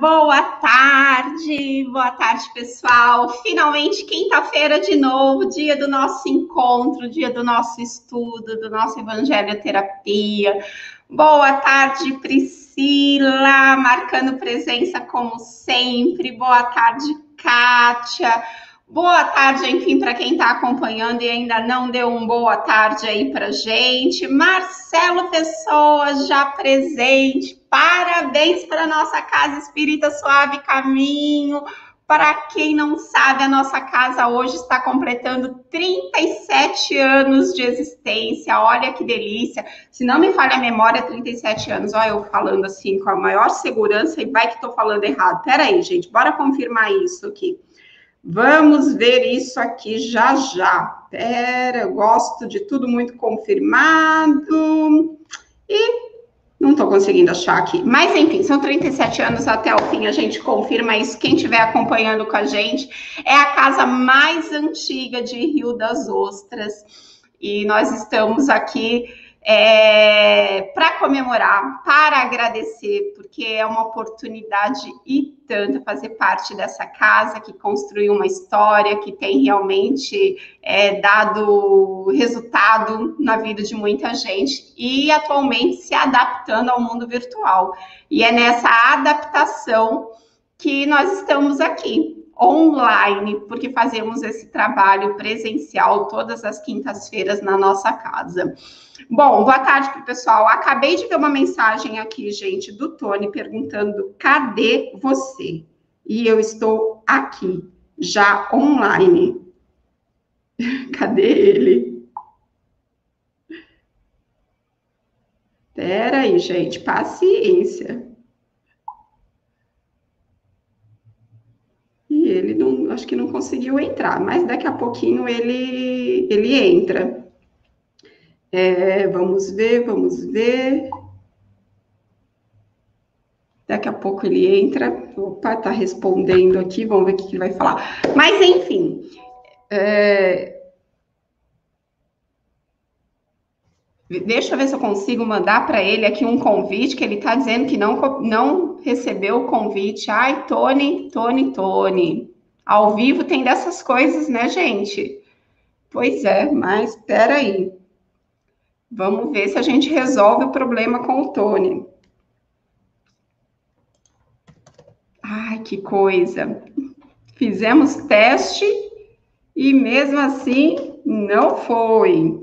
boa tarde, pessoal. Finalmente, quinta-feira de novo, dia do nosso encontro, dia do nosso estudo, do nosso Evangelioterapia. Boa tarde, Priscila, marcando presença como sempre. Boa tarde, Kátia. Boa tarde, enfim, para quem está acompanhando e ainda não deu um boa tarde aí para gente. Marcelo Pessoa, já presente. Parabéns para a nossa Casa Espírita Suave Caminho. Para quem não sabe, a nossa casa hoje está completando 37 anos de existência. Olha que delícia. Se não me falha a memória, 37 anos. Olha eu falando assim com a maior segurança e vai que estou falando errado. Peraí, gente, bora confirmar isso aqui. Vamos ver isso aqui já já. Eu gosto de tudo muito confirmado. E não estou conseguindo achar aqui. Mas, enfim, são 37 anos até o fim, a gente confirma isso. Quem estiver acompanhando com a gente, é a casa mais antiga de Rio das Ostras. E nós estamos aqui para comemorar, para agradecer, porque é uma oportunidade e tanto fazer parte dessa casa que construiu uma história, que tem realmente dado resultado na vida de muita gente e atualmente se adaptando ao mundo virtual. E é nessa adaptação que nós estamos aqui, online, porque fazemos esse trabalho presencial todas as quintas-feiras na nossa casa. Bom, boa tarde para o pessoal. Acabei de ver uma mensagem aqui, gente, do Tony perguntando: cadê você? E eu estou aqui, já online. Cadê ele? Espera aí, gente, paciência. E ele não, acho que não conseguiu entrar, mas daqui a pouquinho ele entra. Vamos ver. Daqui a pouco ele entra. Opa, tá respondendo aqui, vamos ver o que ele vai falar. Mas, enfim, deixa eu ver se eu consigo mandar para ele aqui um convite, que ele está dizendo que não recebeu o convite. Ai, Tony. Ao vivo tem dessas coisas, né, gente? Pois é, mas espera aí. Vamos ver se a gente resolve o problema com o Tony. Ai, que coisa. Fizemos teste e mesmo assim não foi.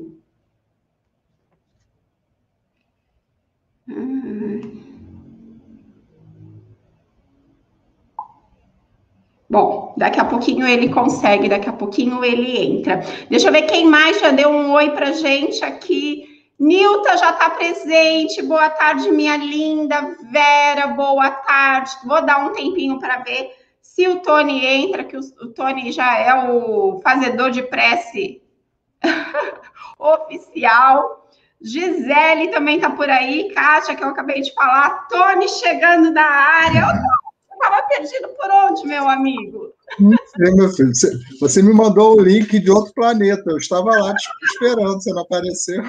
Bom, daqui a pouquinho ele consegue, daqui a pouquinho ele entra. Deixa eu ver quem mais já deu um oi pra gente aqui. Nilta já está presente. Boa tarde, minha linda. Vera, boa tarde. Vou dar um tempinho para ver se o Tony entra, que o Tony já é o fazedor de prece oficial. Gisele também está por aí. Kátia, que eu acabei de falar. Tony chegando da área. Você estava perdido por onde, meu amigo? Meu filho, você me mandou o link de outro planeta. Eu estava lá te esperando, você não apareceu.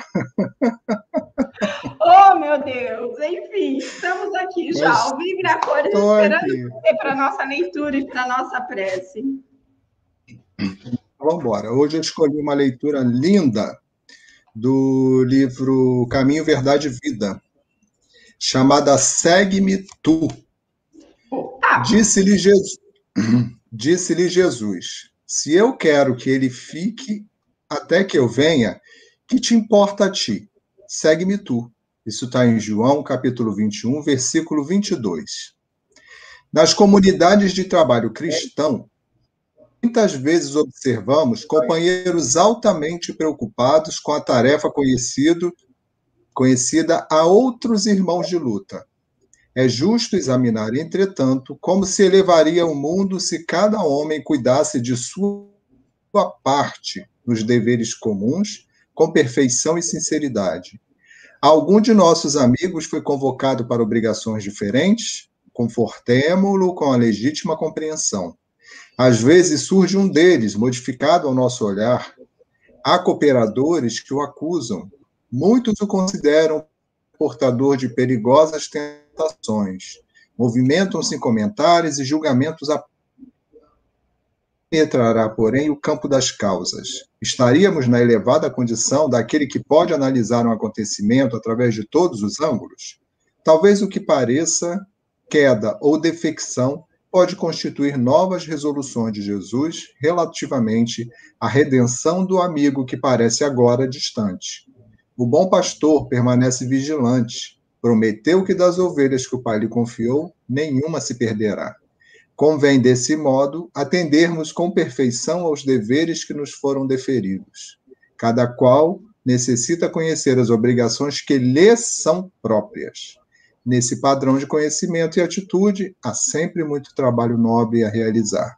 Oh, meu Deus! Enfim, estamos aqui já, ao vivo e a cores, esperando você para a nossa leitura e para a nossa prece. Vamos embora. Hoje eu escolhi uma leitura linda do livro Caminho, Verdade e Vida, chamada Segue-me Tu. Disse-lhe Jesus, se eu quero que ele fique até que eu venha, que te importa a ti? Segue-me tu. Isso está em João, capítulo 21, versículo 22. Nas comunidades de trabalho cristão, muitas vezes observamos companheiros altamente preocupados com a tarefa conhecida a outros irmãos de luta. É justo examinar, entretanto, como se elevaria o mundo se cada homem cuidasse de sua parte nos deveres comuns, com perfeição e sinceridade. Algum de nossos amigos foi convocado para obrigações diferentes? Confortemo-lo com a legítima compreensão. Às vezes surge um deles, modificado ao nosso olhar. Há cooperadores que o acusam. Muitos o consideram portador de perigosas tentações. Movimentam-se em comentários e julgamentos a penetrará, porém, o campo das causas. Estaríamos na elevada condição daquele que pode analisar um acontecimento através de todos os ângulos? Talvez o que pareça queda ou defecção pode constituir novas resoluções de Jesus relativamente à redenção do amigo que parece agora distante. O bom pastor permanece vigilante. Prometeu que das ovelhas que o Pai lhe confiou, nenhuma se perderá. Convém, desse modo, atendermos com perfeição aos deveres que nos foram deferidos. Cada qual necessita conhecer as obrigações que lhe são próprias. Nesse padrão de conhecimento e atitude, há sempre muito trabalho nobre a realizar.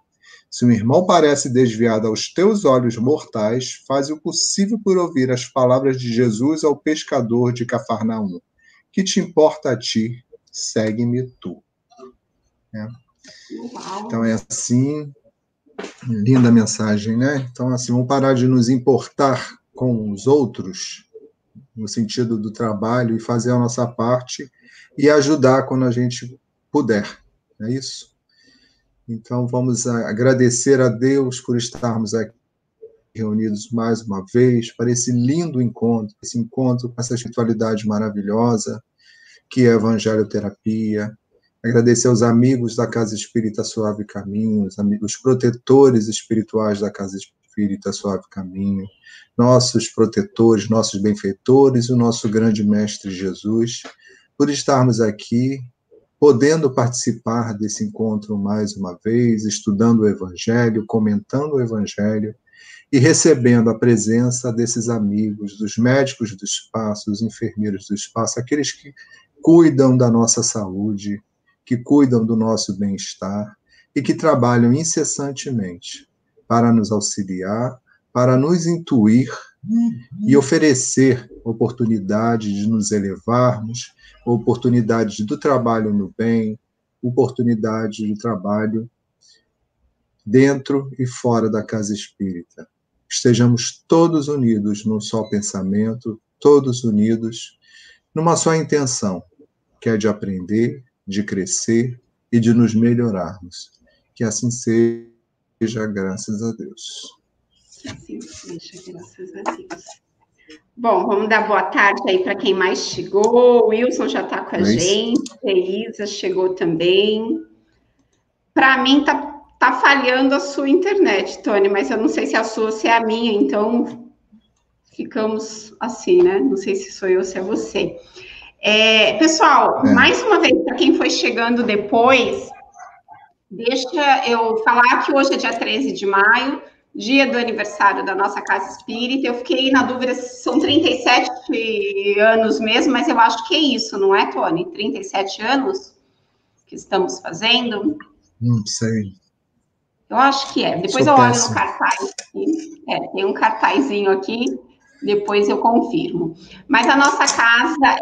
Se um irmão parece desviado aos teus olhos mortais, faz o possível por ouvir as palavras de Jesus ao pescador de Cafarnaum. Que te importa a ti? Segue-me tu. Então é assim, linda mensagem, né? Então assim, vamos parar de nos importar com os outros, no sentido do trabalho, e fazer a nossa parte e ajudar quando a gente puder, não é isso? Então vamos agradecer a Deus por estarmos aqui reunidos mais uma vez para esse lindo encontro, esse encontro com essa espiritualidade maravilhosa que é a Evangelioterapia. Agradecer aos amigos da Casa Espírita Suave Caminho, os protetores espirituais da Casa Espírita Suave Caminho, nossos protetores, nossos benfeitores, o nosso grande Mestre Jesus, por estarmos aqui, podendo participar desse encontro mais uma vez, estudando o Evangelho, comentando o Evangelho e recebendo a presença desses amigos, dos médicos do espaço, dos enfermeiros do espaço, aqueles que cuidam da nossa saúde, que cuidam do nosso bem-estar e que trabalham incessantemente para nos auxiliar, para nos intuir e oferecer oportunidade de nos elevarmos, oportunidade do trabalho no bem, oportunidade de trabalho dentro e fora da casa espírita. Estejamos todos unidos num só pensamento, todos unidos numa só intenção, que é de aprender, de crescer e de nos melhorarmos. Que assim seja, graças a Deus. Assim seja, graças a Deus. Bom, vamos dar boa tarde aí para quem mais chegou. O Wilson já está com a gente, a Isa chegou também. Para mim, tá falhando a sua internet, Tony, mas eu não sei se é a sua ou se é a minha, então ficamos assim, né? Não sei se sou eu ou se é você. Pessoal, mais uma vez, para quem foi chegando depois, deixa eu falar que hoje é dia 13 de maio, dia do aniversário da nossa Casa Espírita. Eu fiquei na dúvida se são 37 anos mesmo, mas eu acho que é isso, não é, Tony? 37 anos que estamos fazendo? Não sei. Eu acho que é. Depois eu olho no cartaz. Tem um cartazinho aqui. Depois eu confirmo. Mas a nossa casa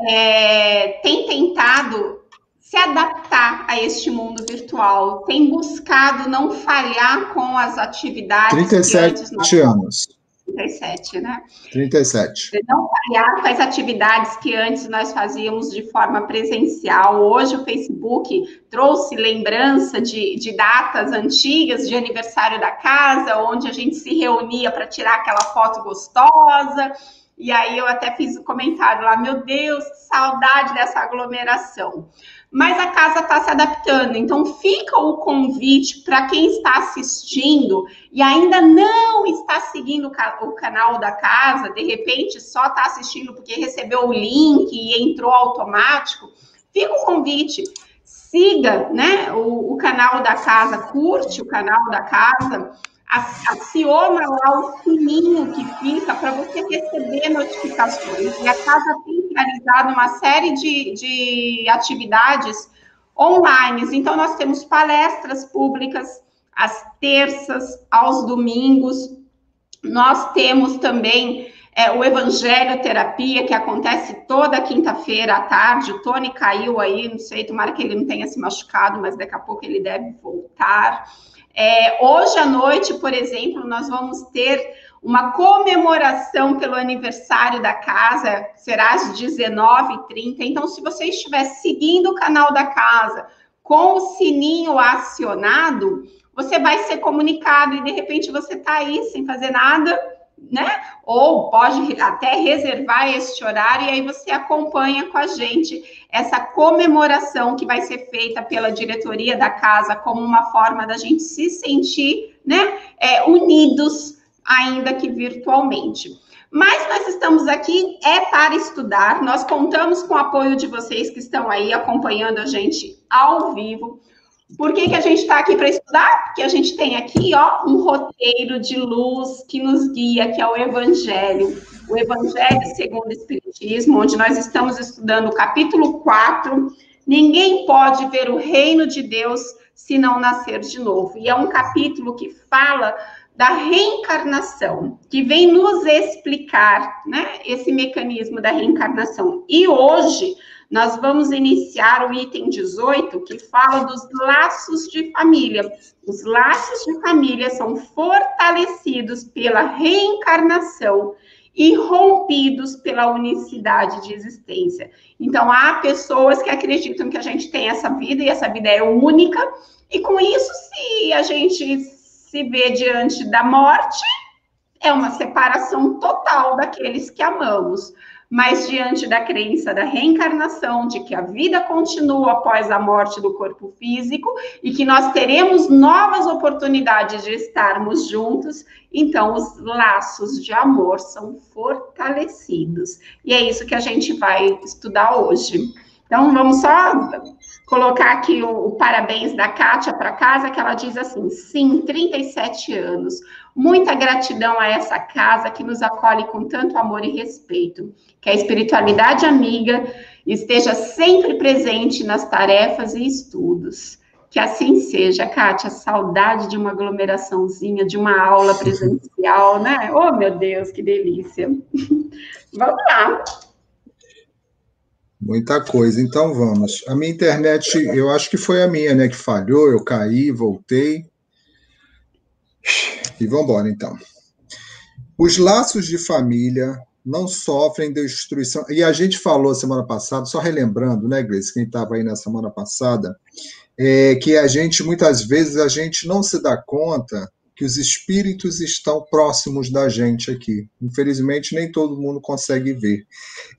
tem tentado se adaptar a este mundo virtual, tem buscado não falhar com as atividades 37 anos. 37, né? 37. Não falhar com as atividades que antes nós fazíamos de forma presencial. Hoje o Facebook trouxe lembrança de datas antigas de aniversário da casa, onde a gente se reunia para tirar aquela foto gostosa. E aí eu até fiz um comentário lá, meu Deus, que saudade dessa aglomeração. Mas a casa está se adaptando, então fica o convite para quem está assistindo e ainda não está seguindo o canal da casa, de repente só está assistindo porque recebeu o link e entrou automático, fica o convite, siga, né, o canal da casa, curte o canal da casa, aciona lá o sininho que fica para você receber notificações. E a casa tem realizado uma série de atividades online. Então, nós temos palestras públicas às terças, aos domingos. Nós temos também o Evangelioterapia, que acontece toda quinta-feira à tarde. O Tony caiu aí, não sei, tomara que ele não tenha se machucado, mas daqui a pouco ele deve voltar. Hoje à noite, por exemplo, nós vamos ter uma comemoração pelo aniversário da casa, será às 19h30. Então, se você estiver seguindo o canal da casa, com o sininho acionado, você vai ser comunicado e, de repente, você está aí sem fazer nada, né? Ou pode até reservar este horário e aí você acompanha com a gente essa comemoração que vai ser feita pela diretoria da casa como uma forma da gente se sentir, né, unidos, ainda que virtualmente. Mas nós estamos aqui para estudar, nós contamos com o apoio de vocês que estão aí acompanhando a gente ao vivo. Por que a gente está aqui para estudar? Porque a gente tem aqui, ó, um roteiro de luz que nos guia, que é o Evangelho segundo o Espiritismo, onde nós estamos estudando o capítulo 4, Ninguém pode ver o reino de Deus se não nascer de novo. E é um capítulo que fala da reencarnação, que vem nos explicar, né, esse mecanismo da reencarnação. E hoje nós vamos iniciar o item 18, que fala dos laços de família. Os laços de família são fortalecidos pela reencarnação e rompidos pela unicidade de existência. Então, há pessoas que acreditam que a gente tem essa vida, e essa vida é única, e com isso, se a gente se vê diante da morte, é uma separação total daqueles que amamos. Mas diante da crença da reencarnação, de que a vida continua após a morte do corpo físico e que nós teremos novas oportunidades de estarmos juntos, então os laços de amor são fortalecidos. E é isso que a gente vai estudar hoje. Então, vamos só colocar aqui o parabéns da Kátia para casa, que ela diz assim: sim, 37 anos. Muita gratidão a essa casa que nos acolhe com tanto amor e respeito. Que a espiritualidade amiga esteja sempre presente nas tarefas e estudos. Que assim seja, Kátia. Saudade de uma aglomeraçãozinha, de uma aula presencial, né? Oh, meu Deus, que delícia. Vamos lá. Muita coisa, então vamos. A minha internet, eu acho que foi a minha, né, que falhou, eu caí, voltei. E vamos embora, então. Os laços de família não sofrem destruição. E a gente falou semana passada, só relembrando, né, Gleice, quem estava aí na semana passada, que a gente, muitas vezes, a gente não se dá conta que os espíritos estão próximos da gente aqui. Infelizmente, nem todo mundo consegue ver.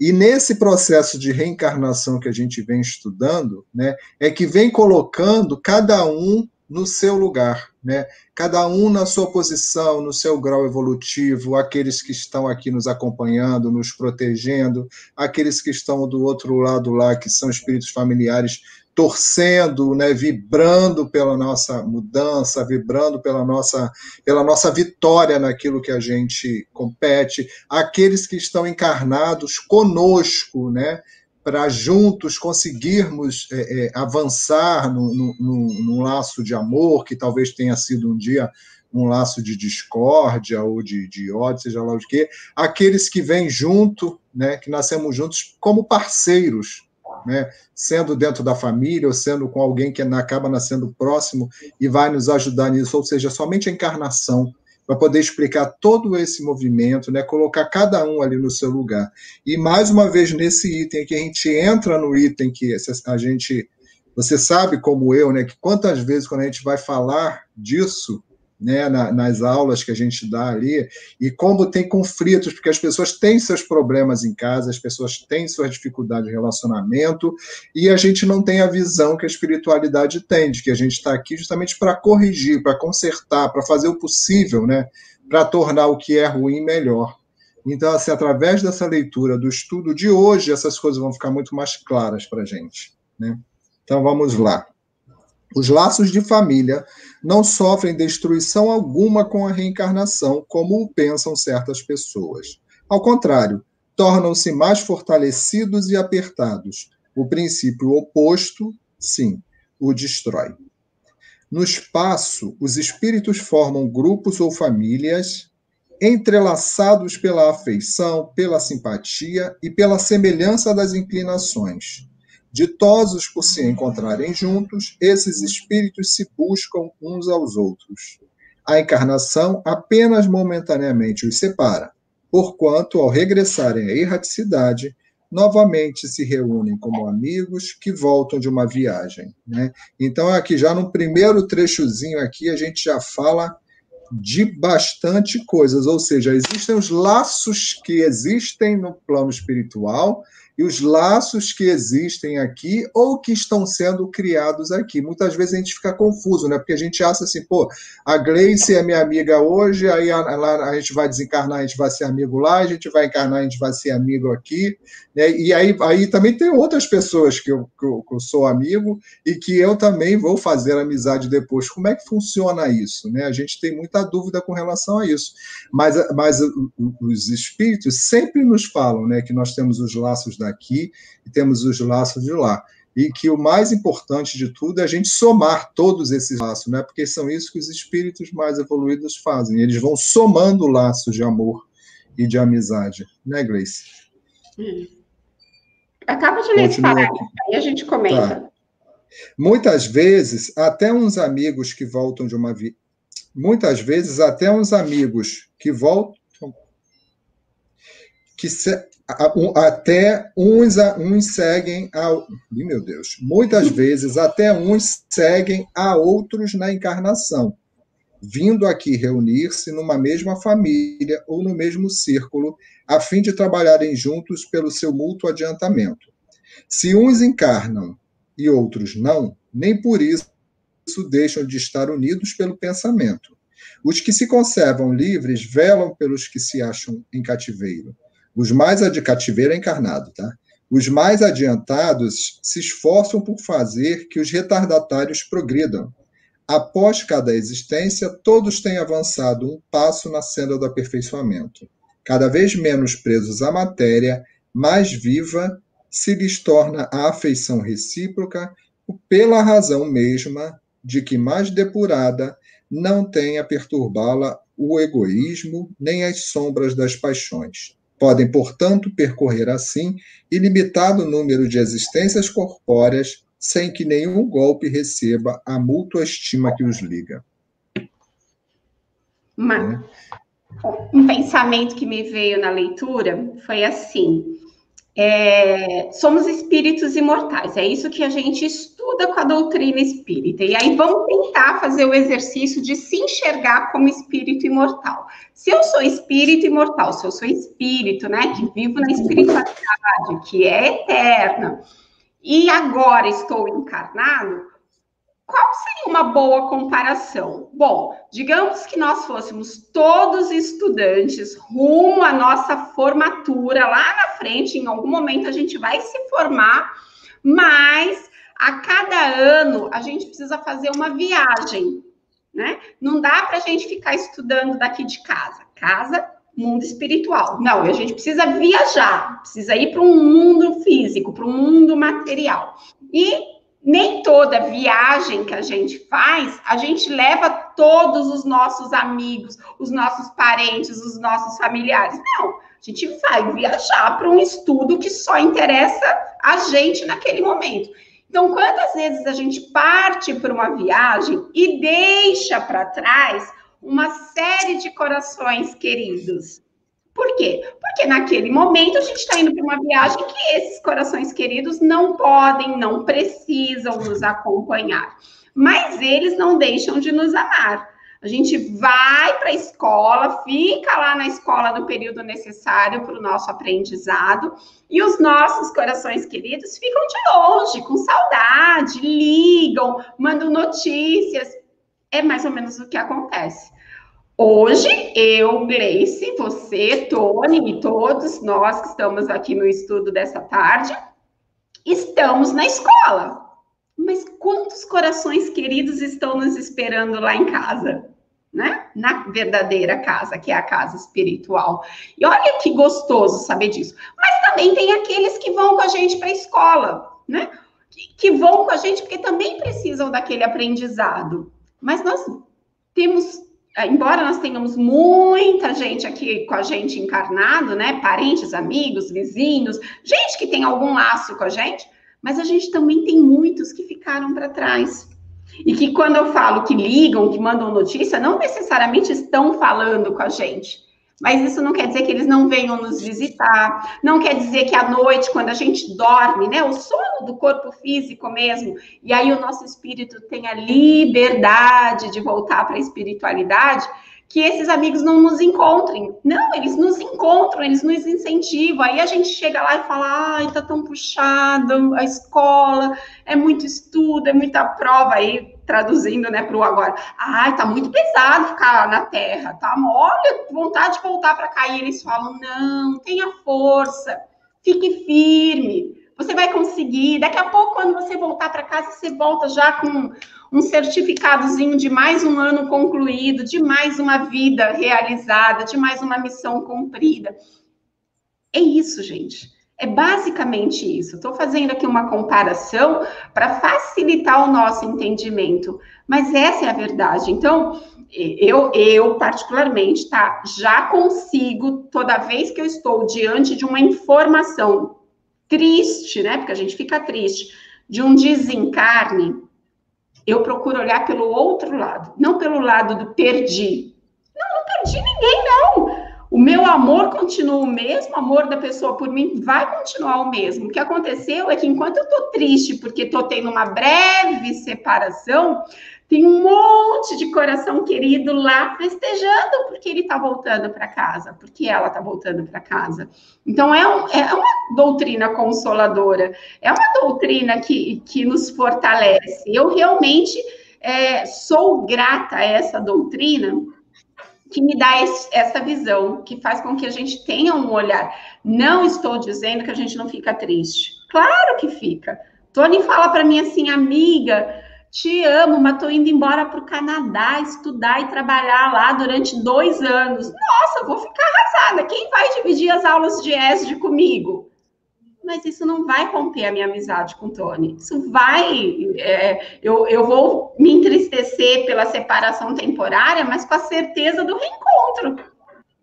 E nesse processo de reencarnação que a gente vem estudando, né, é que vem colocando cada um no seu lugar, né? Cada um na sua posição, no seu grau evolutivo, aqueles que estão aqui nos acompanhando, nos protegendo, aqueles que estão do outro lado lá, que são espíritos familiares, torcendo, né, vibrando pela nossa mudança, vibrando pela nossa vitória naquilo que a gente compete, aqueles que estão encarnados conosco, né, para juntos conseguirmos avançar num laço de amor, que talvez tenha sido um dia um laço de discórdia ou de ódio, seja lá o que, aqueles que vêm junto, né, que nascemos juntos como parceiros, né, sendo dentro da família ou sendo com alguém que acaba nascendo próximo e vai nos ajudar nisso, ou seja, somente a encarnação para poder explicar todo esse movimento, né, colocar cada um ali no seu lugar. E mais uma vez nesse item, que a gente entra no item que a gente, você sabe como eu, né, que quantas vezes quando a gente vai falar disso, né, nas aulas que a gente dá ali, e como tem conflitos, porque as pessoas têm seus problemas em casa, as pessoas têm suas dificuldades de relacionamento, e a gente não tem a visão que a espiritualidade tem, de que a gente está aqui justamente para corrigir, para consertar, para fazer o possível, né, para tornar o que é ruim melhor. Então, assim, através dessa leitura do estudo de hoje, essas coisas vão ficar muito mais claras para a gente, né? Então, vamos lá. Os laços de família não sofrem destruição alguma com a reencarnação, como pensam certas pessoas. Ao contrário, tornam-se mais fortalecidos e apertados. O princípio oposto, sim, o destrói. No espaço, os espíritos formam grupos ou famílias entrelaçados pela afeição, pela simpatia e pela semelhança das inclinações. Ditosos por se encontrarem juntos, esses espíritos se buscam uns aos outros. A encarnação apenas momentaneamente os separa, porquanto, ao regressarem à erraticidade, novamente se reúnem como amigos que voltam de uma viagem, né? Então, aqui já no primeiro trechozinho aqui, a gente já fala de bastante coisas, ou seja, existem os laços que existem no plano espiritual e os laços que existem aqui ou que estão sendo criados aqui. Muitas vezes a gente fica confuso, né? Porque a gente acha assim, pô, a Gleice é minha amiga hoje, aí a gente vai desencarnar, a gente vai ser amigo lá, a gente vai encarnar, a gente vai ser amigo aqui, né? E aí também tem outras pessoas que eu sou amigo e que eu também vou fazer amizade depois. Como é que funciona isso, né? A gente tem muita dúvida com relação a isso. Mas os espíritos sempre nos falam, né, que nós temos os laços daqui e temos os laços de lá. E que o mais importante de tudo é a gente somar todos esses laços, né? Porque são isso que os espíritos mais evoluídos fazem. Eles vão somando laços de amor e de amizade. Né, Gleice? Acaba de ler esse parágrafo, aí a gente comenta. Tá. Muitas vezes, até uns amigos que voltam de uma vida. Muitas vezes, até uns amigos que voltam. Até uns seguem a. Meu Deus. Muitas vezes, até uns seguem a outros na encarnação, vindo aqui reunir-se numa mesma família ou no mesmo círculo, a fim de trabalharem juntos pelo seu mútuo adiantamento. Se uns encarnam e outros não, nem por isso deixam de estar unidos pelo pensamento. Os que se conservam livres velam pelos que se acham em cativeiro. Os mais cativeiro é encarnado, tá? Os mais adiantados se esforçam por fazer que os retardatários progridam. Após cada existência, todos têm avançado um passo na senda do aperfeiçoamento. Cada vez menos presos à matéria, mais viva se lhes torna a afeição recíproca, pela razão mesma de que mais depurada não tem a perturbá-la o egoísmo nem as sombras das paixões. Podem, portanto, percorrer assim ilimitado número de existências corpóreas sem que nenhum golpe receba a mútua estima que os liga. Um pensamento que me veio na leitura foi assim: somos espíritos imortais, é isso que a gente estuda com a doutrina espírita, e aí vamos tentar fazer o exercício de se enxergar como espírito imortal. Se eu sou espírito imortal, se eu sou espírito, né, que vivo na espiritualidade, que é eterna, e agora estou encarnado, qual seria uma boa comparação? Bom, digamos que nós fôssemos todos estudantes rumo à nossa formatura, lá na frente, em algum momento a gente vai se formar, mas a cada ano a gente precisa fazer uma viagem, né? Não dá para a gente ficar estudando daqui de casa. Casa, mundo espiritual. Não, a gente precisa viajar, precisa ir para um mundo físico, para um mundo material. E nem toda viagem que a gente faz, a gente leva todos os nossos amigos, os nossos parentes, os nossos familiares. Não, a gente vai viajar para um estudo que só interessa a gente naquele momento. Então, quantas vezes a gente parte para uma viagem e deixa para trás uma série de corações queridos? Por quê? Porque naquele momento a gente está indo para uma viagem que esses corações queridos não podem, não precisam nos acompanhar. Mas eles não deixam de nos amar. A gente vai para a escola, fica lá na escola no período necessário para o nosso aprendizado, e os nossos corações queridos ficam de longe, com saudade, ligam, mandam notícias. É mais ou menos o que acontece. Hoje, eu, Gleice, você, Tony e todos nós que estamos aqui no estudo dessa tarde, estamos na escola. Mas quantos corações queridos estão nos esperando lá em casa, né? Na verdadeira casa, que é a casa espiritual. E olha que gostoso saber disso. Mas também tem aqueles que vão com a gente para a escola, né? Que vão com a gente porque também precisam daquele aprendizado. Mas nós temos, embora nós tenhamos muita gente aqui com a gente encarnado, né? Parentes, amigos, vizinhos, gente que tem algum laço com a gente, mas a gente também tem muitos que ficaram para trás. E que quando eu falo que ligam, que mandam notícia, não necessariamente estão falando com a gente, Mas isso não quer dizer que eles não venham nos visitar, não quer dizer que à noite, quando a gente dorme, né, o sono do corpo físico mesmo, e aí o nosso espírito tem a liberdade de voltar para a espiritualidade, que esses amigos não nos encontrem. Não, eles nos encontram, eles nos incentivam. Aí a gente chega lá e fala, ai, tá tão puxado a escola, é muito estudo, é muita prova. Aí, traduzindo, né, para o agora, ai, tá muito pesado ficar na Terra, tá? Olha, vontade de voltar para cá. E eles falam, não, tenha força, fique firme, você vai conseguir. Daqui a pouco, quando você voltar para casa, você volta já com um certificadozinho de mais um ano concluído, de mais uma vida realizada, de mais uma missão cumprida. É isso, gente. É basicamente isso. Estou fazendo aqui uma comparação para facilitar o nosso entendimento, mas essa é a verdade. Então, eu particularmente, tá, já consigo, toda vez que eu estou diante de uma informação triste, né, porque a gente fica triste, de um desencarne, eu procuro olhar pelo outro lado, não pelo lado do perdi. Não perdi ninguém, não. O meu amor continua o mesmo, o amor da pessoa por mim vai continuar o mesmo. O que aconteceu é que enquanto eu tô triste porque tô tendo uma breve separação, tem um monte de coração querido lá festejando porque ele tá voltando para casa, porque ela tá voltando para casa. Então é uma doutrina consoladora, é uma doutrina que nos fortalece. Eu realmente sou grata a essa doutrina, que me dá essa visão, que faz com que a gente tenha um olhar. Não estou dizendo que a gente não fica triste. Claro que fica. Tony fala para mim assim, amiga, te amo, mas estou indo embora para o Canadá estudar e trabalhar lá durante 2 anos. Nossa, vou ficar arrasada. Quem vai dividir as aulas de ESD comigo? Mas isso não vai romper a minha amizade com o Tony. Isso vai... eu vou me entristecer pela separação temporária, mas com a certeza do reencontro.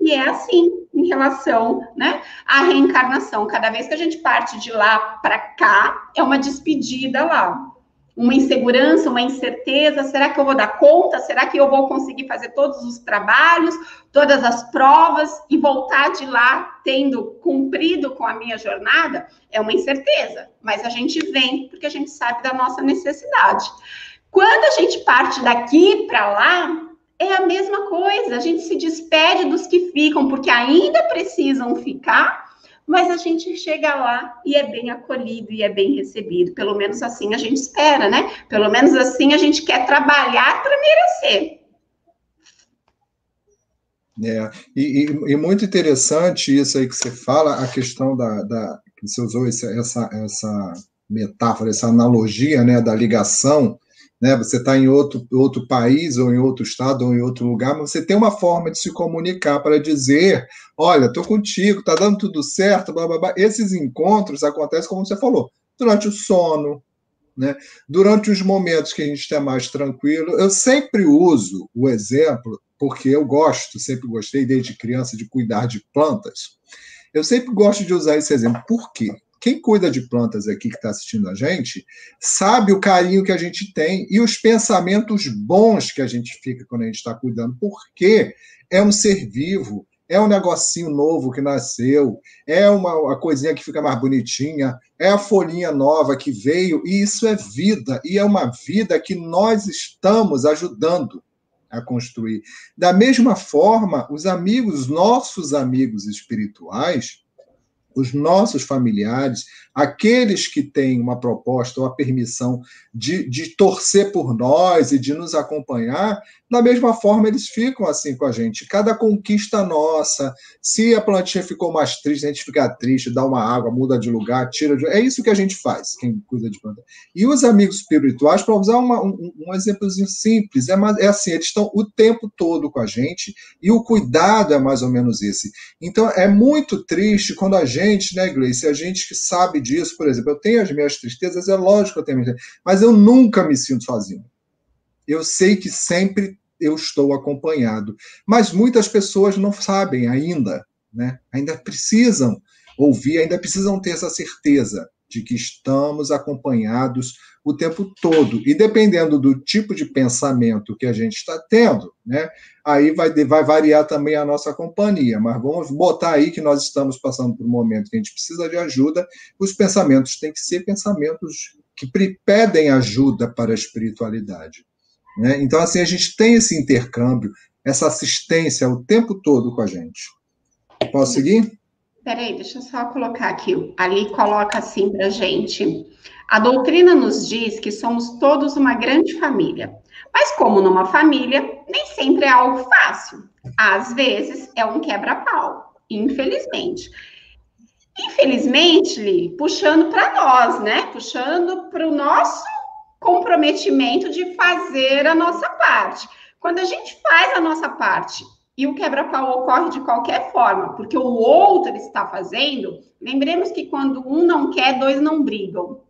E é assim em relação, né, à reencarnação. Cada vez que a gente parte de lá para cá, é uma despedida lá. Uma insegurança, uma incerteza, será que eu vou dar conta? Será que eu vou conseguir fazer todos os trabalhos, todas as provas e voltar de lá tendo cumprido com a minha jornada? É uma incerteza, mas a gente vem porque a gente sabe da nossa necessidade. Quando a gente parte daqui para lá, é a mesma coisa, a gente se despede dos que ficam porque ainda precisam ficar, mas a gente chega lá e é bem acolhido e é bem recebido. Pelo menos assim a gente espera, né? Pelo menos assim a gente quer trabalhar para merecer. E muito interessante isso aí que você fala, a questão que você usou essa metáfora, essa analogia, né, da ligação, né? Você está em outro país, ou em outro estado, ou em outro lugar, mas você tem uma forma de se comunicar para dizer, olha, estou contigo, está dando tudo certo, blá, blá, blá. Esses encontros acontecem, como você falou, durante o sono, né? Durante os momentos que a gente está mais tranquilo. Eu sempre uso o exemplo, porque eu sempre gostei desde criança de cuidar de plantas. Eu sempre gosto de usar esse exemplo. Por quê? Quem cuida de plantas aqui que está assistindo a gente, sabe o carinho que a gente tem e os pensamentos bons que a gente fica quando a gente está cuidando, porque é um ser vivo, é um negocinho novo que nasceu, é uma coisinha que fica mais bonitinha, é a folhinha nova que veio, e isso é vida, e é uma vida que nós estamos ajudando a construir. Da mesma forma, os nossos amigos espirituais, os nossos familiares, aqueles que têm uma proposta ou a permissão de torcer por nós e de nos acompanhar, da mesma forma eles ficam assim com a gente. Cada conquista nossa, se a plantinha ficou mais triste, a gente fica triste, dá uma água, muda de lugar, tira de... É isso que a gente faz, quem cuida de planta. E os amigos espirituais, para usar um exemplozinho simples, é assim, eles estão o tempo todo com a gente e o cuidado é mais ou menos esse. Então, é muito triste quando a gente, né, Gleice, a gente que sabe disso, por exemplo, eu tenho as minhas tristezas, é lógico que eu tenho, mas eu nunca me sinto sozinho. Eu sei que sempre eu estou acompanhado, mas muitas pessoas não sabem ainda, né? Ainda precisam ouvir, ainda precisam ter essa certeza de que estamos acompanhados o tempo todo. E dependendo do tipo de pensamento que a gente está tendo, né, aí vai variar também a nossa companhia. Mas vamos botar aí que nós estamos passando por um momento que a gente precisa de ajuda, os pensamentos têm que ser pensamentos que pedem ajuda para a espiritualidade, né? Então, assim, a gente tem esse intercâmbio, essa assistência o tempo todo com a gente. Posso seguir? Peraí, deixa eu só colocar aqui. Ali coloca assim para a gente. A doutrina nos diz que somos todos uma grande família. Mas como numa família, nem sempre é algo fácil. Às vezes é um quebra-pau, infelizmente. Infelizmente, Li, puxando para nós, né? Puxando para o nosso comprometimento de fazer a nossa parte. Quando a gente faz a nossa parte e o quebra-pau ocorre de qualquer forma, porque o outro está fazendo, lembremos que quando um não quer, dois não brigam.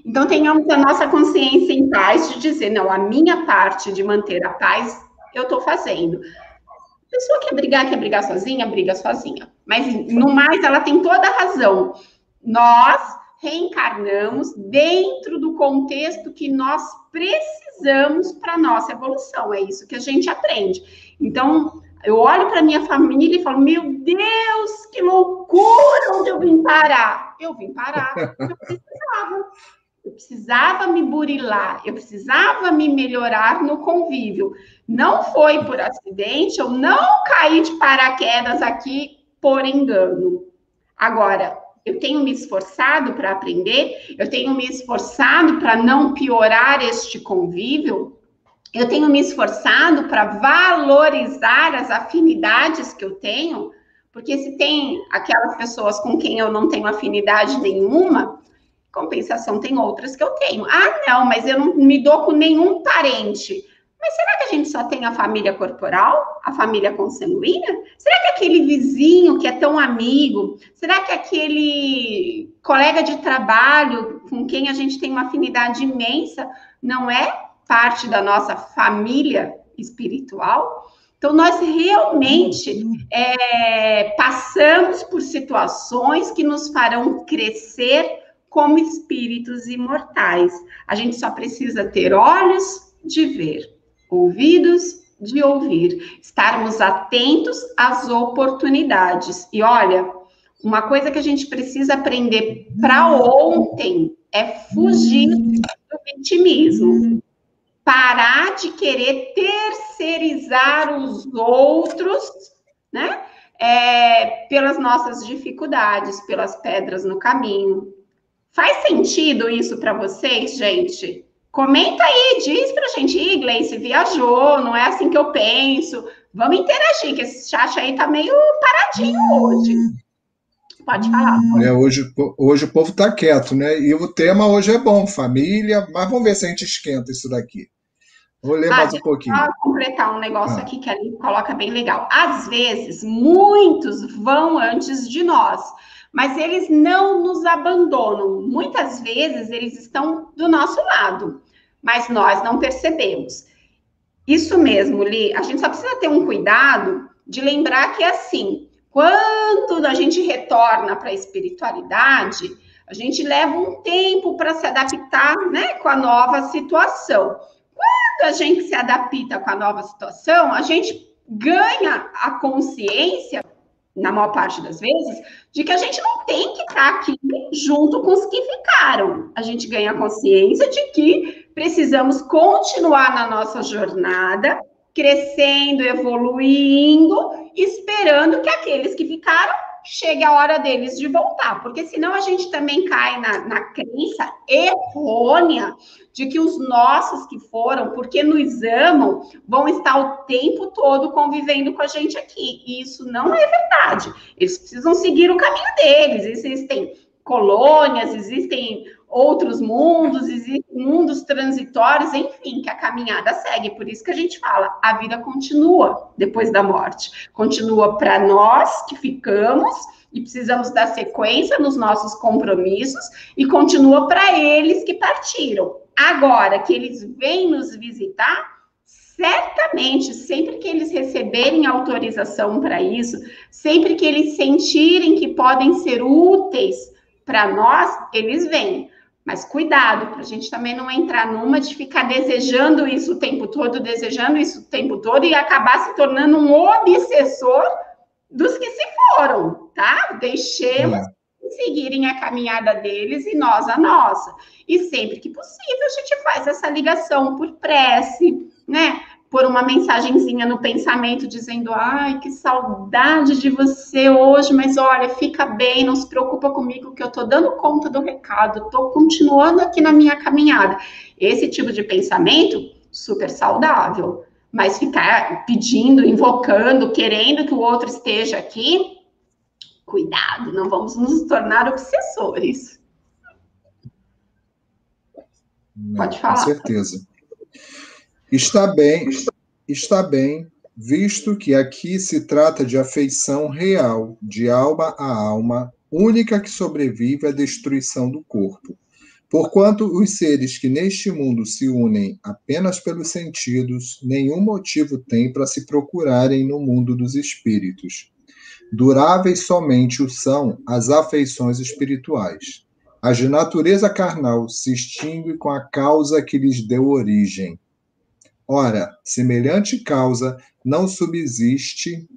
Então, tenhamos a nossa consciência em paz de dizer, não, a minha parte de manter a paz, eu estou fazendo. A pessoa quer brigar sozinha, briga sozinha. Mas, no mais, ela tem toda a razão. Nós reencarnamos dentro do contexto que nós precisamos para a nossa evolução. É isso que a gente aprende. Então, eu olho para minha família e falo, meu Deus, que loucura, onde eu vim parar? Eu vim parar porque eu precisava. Eu precisava me burilar, eu precisava me melhorar no convívio. Não foi por acidente, eu não caí de paraquedas aqui por engano. Agora, eu tenho me esforçado para aprender, eu tenho me esforçado para não piorar este convívio, eu tenho me esforçado para valorizar as afinidades que eu tenho, porque se tem aquelas pessoas com quem eu não tenho afinidade nenhuma, compensação tem outras que eu tenho. Ah, não, mas eu não me dou com nenhum parente. Mas será que a gente só tem a família corporal? A família consanguínea? Será que aquele vizinho que é tão amigo? Será que aquele colega de trabalho com quem a gente tem uma afinidade imensa não é parte da nossa família espiritual? Então, nós realmente passamos por situações que nos farão crescer como espíritos imortais. A gente só precisa ter olhos de ver, ouvidos de ouvir, estarmos atentos às oportunidades. E olha, uma coisa que a gente precisa aprender para ontem é fugir do vitimismo. Parar de querer terceirizar os outros, né? Pelas nossas dificuldades, pelas pedras no caminho. Faz sentido isso para vocês, gente? Comenta aí, diz pra gente. Ih, Gleice, viajou, não é assim que eu penso. Vamos interagir, que esse chat aí tá meio paradinho hoje. Pode falar. Hoje o povo tá quieto, né? E o tema hoje é bom, família, mas vamos ver se a gente esquenta isso daqui. Vou ler mais um pouquinho. Vou completar um negócio aqui que ali coloca bem legal. Às vezes, muitos vão antes de nós, mas eles não nos abandonam. Muitas vezes, eles estão do nosso lado, mas nós não percebemos. Isso mesmo, Li, a gente só precisa ter um cuidado de lembrar que, assim, quando a gente retorna para a espiritualidade, a gente leva um tempo para se adaptar, né, com a nova situação. Quando a gente se adapta com a nova situação, a gente ganha a consciência, na maior parte das vezes, de que a gente não tem que estar aqui junto com os que ficaram. A gente ganha a consciência de que precisamos continuar na nossa jornada, crescendo, evoluindo, esperando que aqueles que ficaram chegue a hora deles de voltar, porque senão a gente também cai na crença errônea de que os nossos que foram, porque nos amam, vão estar o tempo todo convivendo com a gente aqui. E isso não é verdade. Eles precisam seguir o caminho deles. Existem colônias, existem outros mundos, existem mundos transitórios, enfim, que a caminhada segue. Por isso que a gente fala, a vida continua depois da morte. Continua para nós que ficamos e precisamos dar sequência nos nossos compromissos e continua para eles que partiram. Agora que eles vêm nos visitar, certamente, sempre que eles receberem autorização para isso, sempre que eles sentirem que podem ser úteis para nós, eles vêm. Mas cuidado, para a gente também não entrar numa de ficar desejando isso o tempo todo, e acabar se tornando um obsessor dos que se foram, tá? Deixemos seguirem a caminhada deles e nós a nossa. E sempre que possível a gente faz essa ligação por prece, né? Por uma mensagenzinha no pensamento dizendo, ai, que saudade de você hoje, mas olha, fica bem, não se preocupa comigo que eu tô dando conta do recado, tô continuando aqui na minha caminhada. Esse tipo de pensamento, super saudável. Mas ficar pedindo, invocando, querendo que o outro esteja aqui, cuidado, não vamos nos tornar obsessores. Pode falar. Com certeza. Está bem, visto que aqui se trata de afeição real, de alma a alma, única que sobrevive à destruição do corpo. Porquanto os seres que neste mundo se unem apenas pelos sentidos, nenhum motivo têm para se procurarem no mundo dos espíritos. Duráveis somente o são as afeições espirituais. As de natureza carnal se extinguem com a causa que lhes deu origem. Ora, semelhante causa não subsiste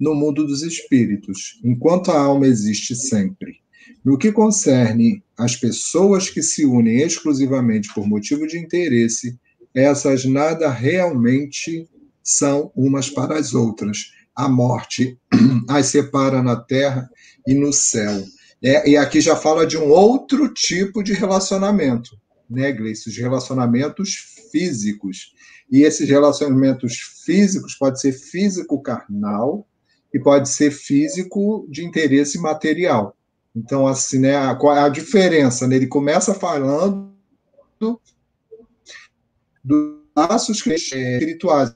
no mundo dos espíritos, enquanto a alma existe sempre. No que concerne às pessoas que se unem exclusivamente por motivo de interesse, essas nada realmente são umas para as outras. A morte as separa na terra e no céu. E aqui já fala de um outro tipo de relacionamento, né, Gleice? Os relacionamentos físicos. E esses relacionamentos físicos pode ser físico-carnal e pode ser físico de interesse material. Então, assim, né, a diferença? Né? Ele começa falando dos laços espirituais,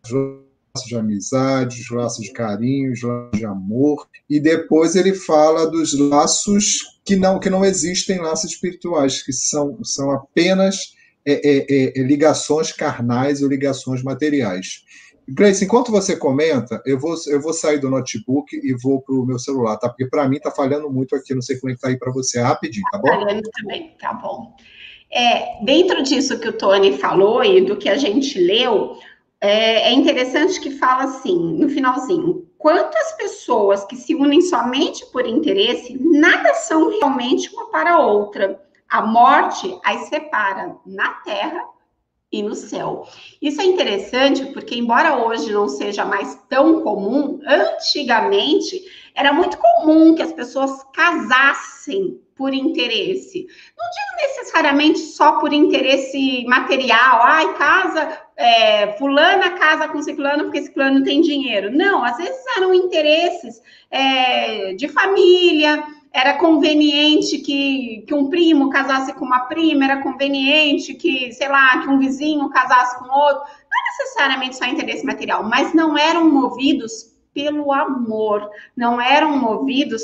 os laços de amizade, os laços de carinho, os laços de amor, e depois ele fala dos laços que não existem laços espirituais, que são apenas ligações carnais ou ligações materiais. Gleice, enquanto você comenta, eu vou sair do notebook e vou para o meu celular, tá? Porque para mim está falhando muito aqui, não sei como é que está aí para você, rapidinho, tá bom? Falhando também, tá bom. Dentro disso que o Tony falou e do que a gente leu, é interessante que fala assim, no finalzinho, quantas pessoas que se unem somente por interesse, nada são realmente uma para a outra. A morte as separa na terra e no céu. Isso é interessante porque, embora hoje não seja mais tão comum, antigamente era muito comum que as pessoas casassem por interesse. Não digo necessariamente só por interesse material, fulana casa com ciclano porque ciclano tem dinheiro. Não, às vezes eram interesses de família. Era conveniente que um primo casasse com uma prima, era conveniente que, sei lá, que um vizinho casasse com outro. Não necessariamente só interesse material, mas não eram movidos pelo amor, não eram movidos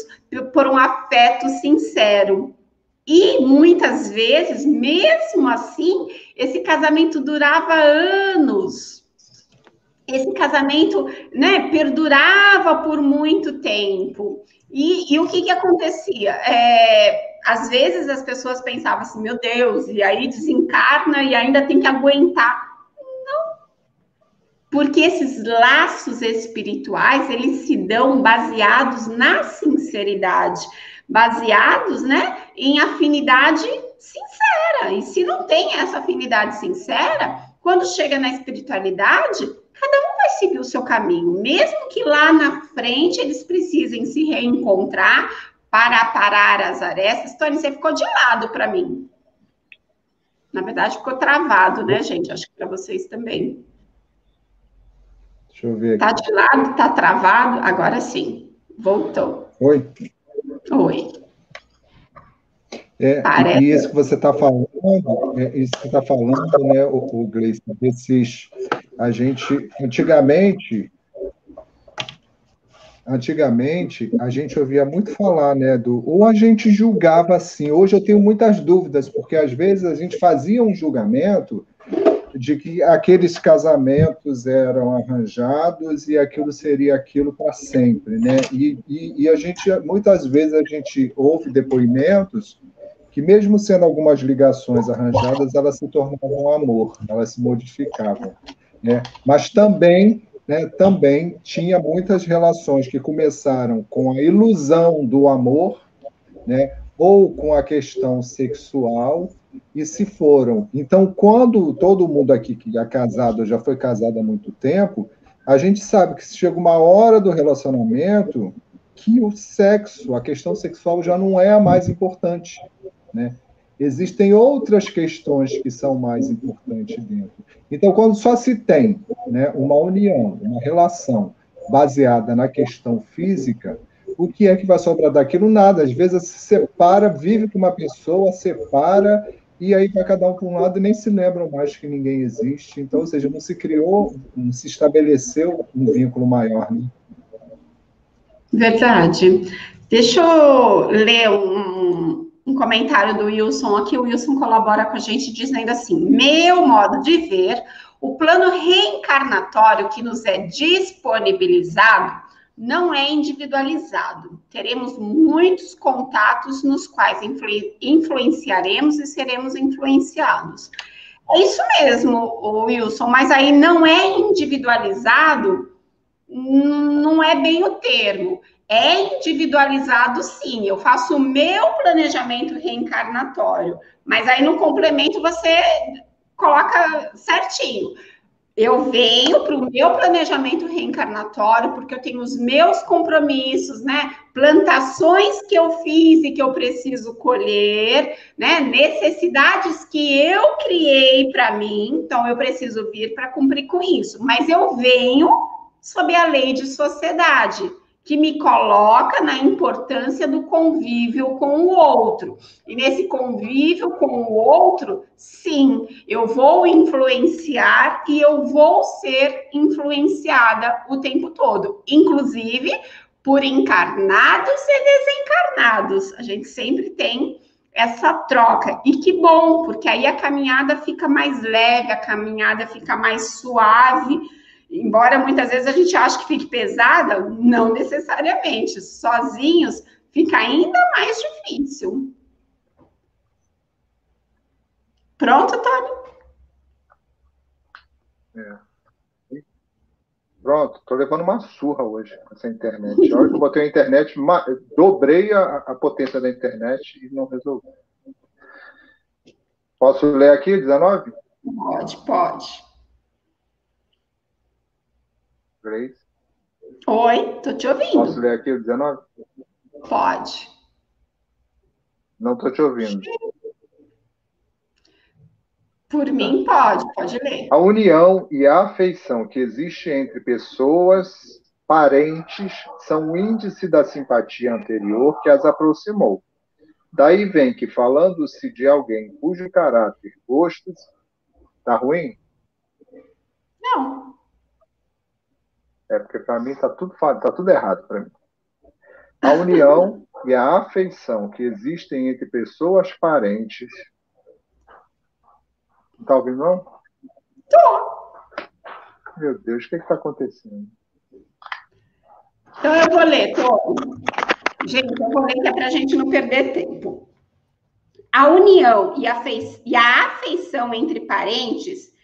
por um afeto sincero. E muitas vezes, mesmo assim, esse casamento durava anos. Esse casamento, né, perdurava por muito tempo. E o que acontecia? Às vezes as pessoas pensavam assim, meu Deus, e aí desencarna e ainda tem que aguentar. Não. Porque esses laços espirituais, eles se dão baseados na sinceridade, baseados, né, em afinidade sincera. E se não tem essa afinidade sincera, quando chega na espiritualidade, cada um vai seguir o seu caminho, mesmo que lá na frente eles precisem se reencontrar para aparar as arestas. Tony, você ficou de lado para mim. Na verdade, ficou travado, né, gente? Acho que para vocês também. Deixa eu ver aqui. Tá de lado, tá travado? Agora sim. Voltou. Oi. Oi. E isso que você está falando, né, o Gleice, antigamente a gente ouvia muito falar, né, ou a gente julgava assim. Hoje eu tenho muitas dúvidas, porque às vezes a gente fazia um julgamento de que aqueles casamentos eram arranjados e aquilo seria aquilo para sempre, né? E muitas vezes a gente ouve depoimentos que mesmo sendo algumas ligações arranjadas, elas se tornavam amor, elas se modificavam, né? Mas também, né, também tinha muitas relações que começaram com a ilusão do amor, né, ou com a questão sexual, e se foram. Então, quando todo mundo aqui que é casado, já foi casado há muito tempo, a gente sabe que chega uma hora do relacionamento que o sexo, a questão sexual já não é a mais importante, né? Existem outras questões que são mais importantes dentro. Então, quando só se tem, né, uma união, uma relação baseada na questão física, o que é que vai sobrar daquilo? Nada. Às vezes se separa, vive com uma pessoa, separa, e aí vai cada um para um lado e nem se lembram mais que ninguém existe. Então, ou seja, não se criou, não se estabeleceu um vínculo maior, né? Verdade. Deixa eu ler um comentário do Wilson aqui. O Wilson colabora com a gente dizendo assim: meu modo de ver, o plano reencarnatório que nos é disponibilizado não é individualizado. Teremos muitos contatos nos quais influenciaremos e seremos influenciados. É isso mesmo, Wilson, mas aí não é individualizado, não é bem o termo. É individualizado, sim. Eu faço o meu planejamento reencarnatório, mas aí no complemento você coloca certinho. Eu venho para o meu planejamento reencarnatório, porque eu tenho os meus compromissos, né? Plantações que eu fiz e que eu preciso colher, né? Necessidades que eu criei para mim, então eu preciso vir para cumprir com isso. Mas eu venho sob a lei de sociedade, que me coloca na importância do convívio com o outro. E nesse convívio com o outro, sim, eu vou influenciar e eu vou ser influenciada o tempo todo, inclusive por encarnados e desencarnados. A gente sempre tem essa troca. E que bom, porque aí a caminhada fica mais leve, a caminhada fica mais suave. Embora muitas vezes a gente ache que fique pesada, não necessariamente. Sozinhos fica ainda mais difícil. Pronto, Tony? É. Pronto, estou levando uma surra hoje com essa internet. A hora que eu botei a internet, dobrei a potência da internet e não resolvi. Posso ler aqui, 19? Pode. Grace? Oi, tô te ouvindo. Posso ler aqui o 19? Pode. Não estou te ouvindo. Por mim, pode ler. A união e a afeição que existe entre pessoas parentes são o índice da simpatia anterior que as aproximou. Daí vem que, falando-se de alguém cujo caráter, gostos... Tá ruim? Não. É porque para mim tá tudo errado para mim. A união e a afeição que existem entre pessoas parentes... Não tá ouvindo, não? Tô. Meu Deus, o que está acontecendo? Então eu vou ler, tô. Gente, eu vou ler que é para a gente não perder tempo. A união e a afeição entre parentes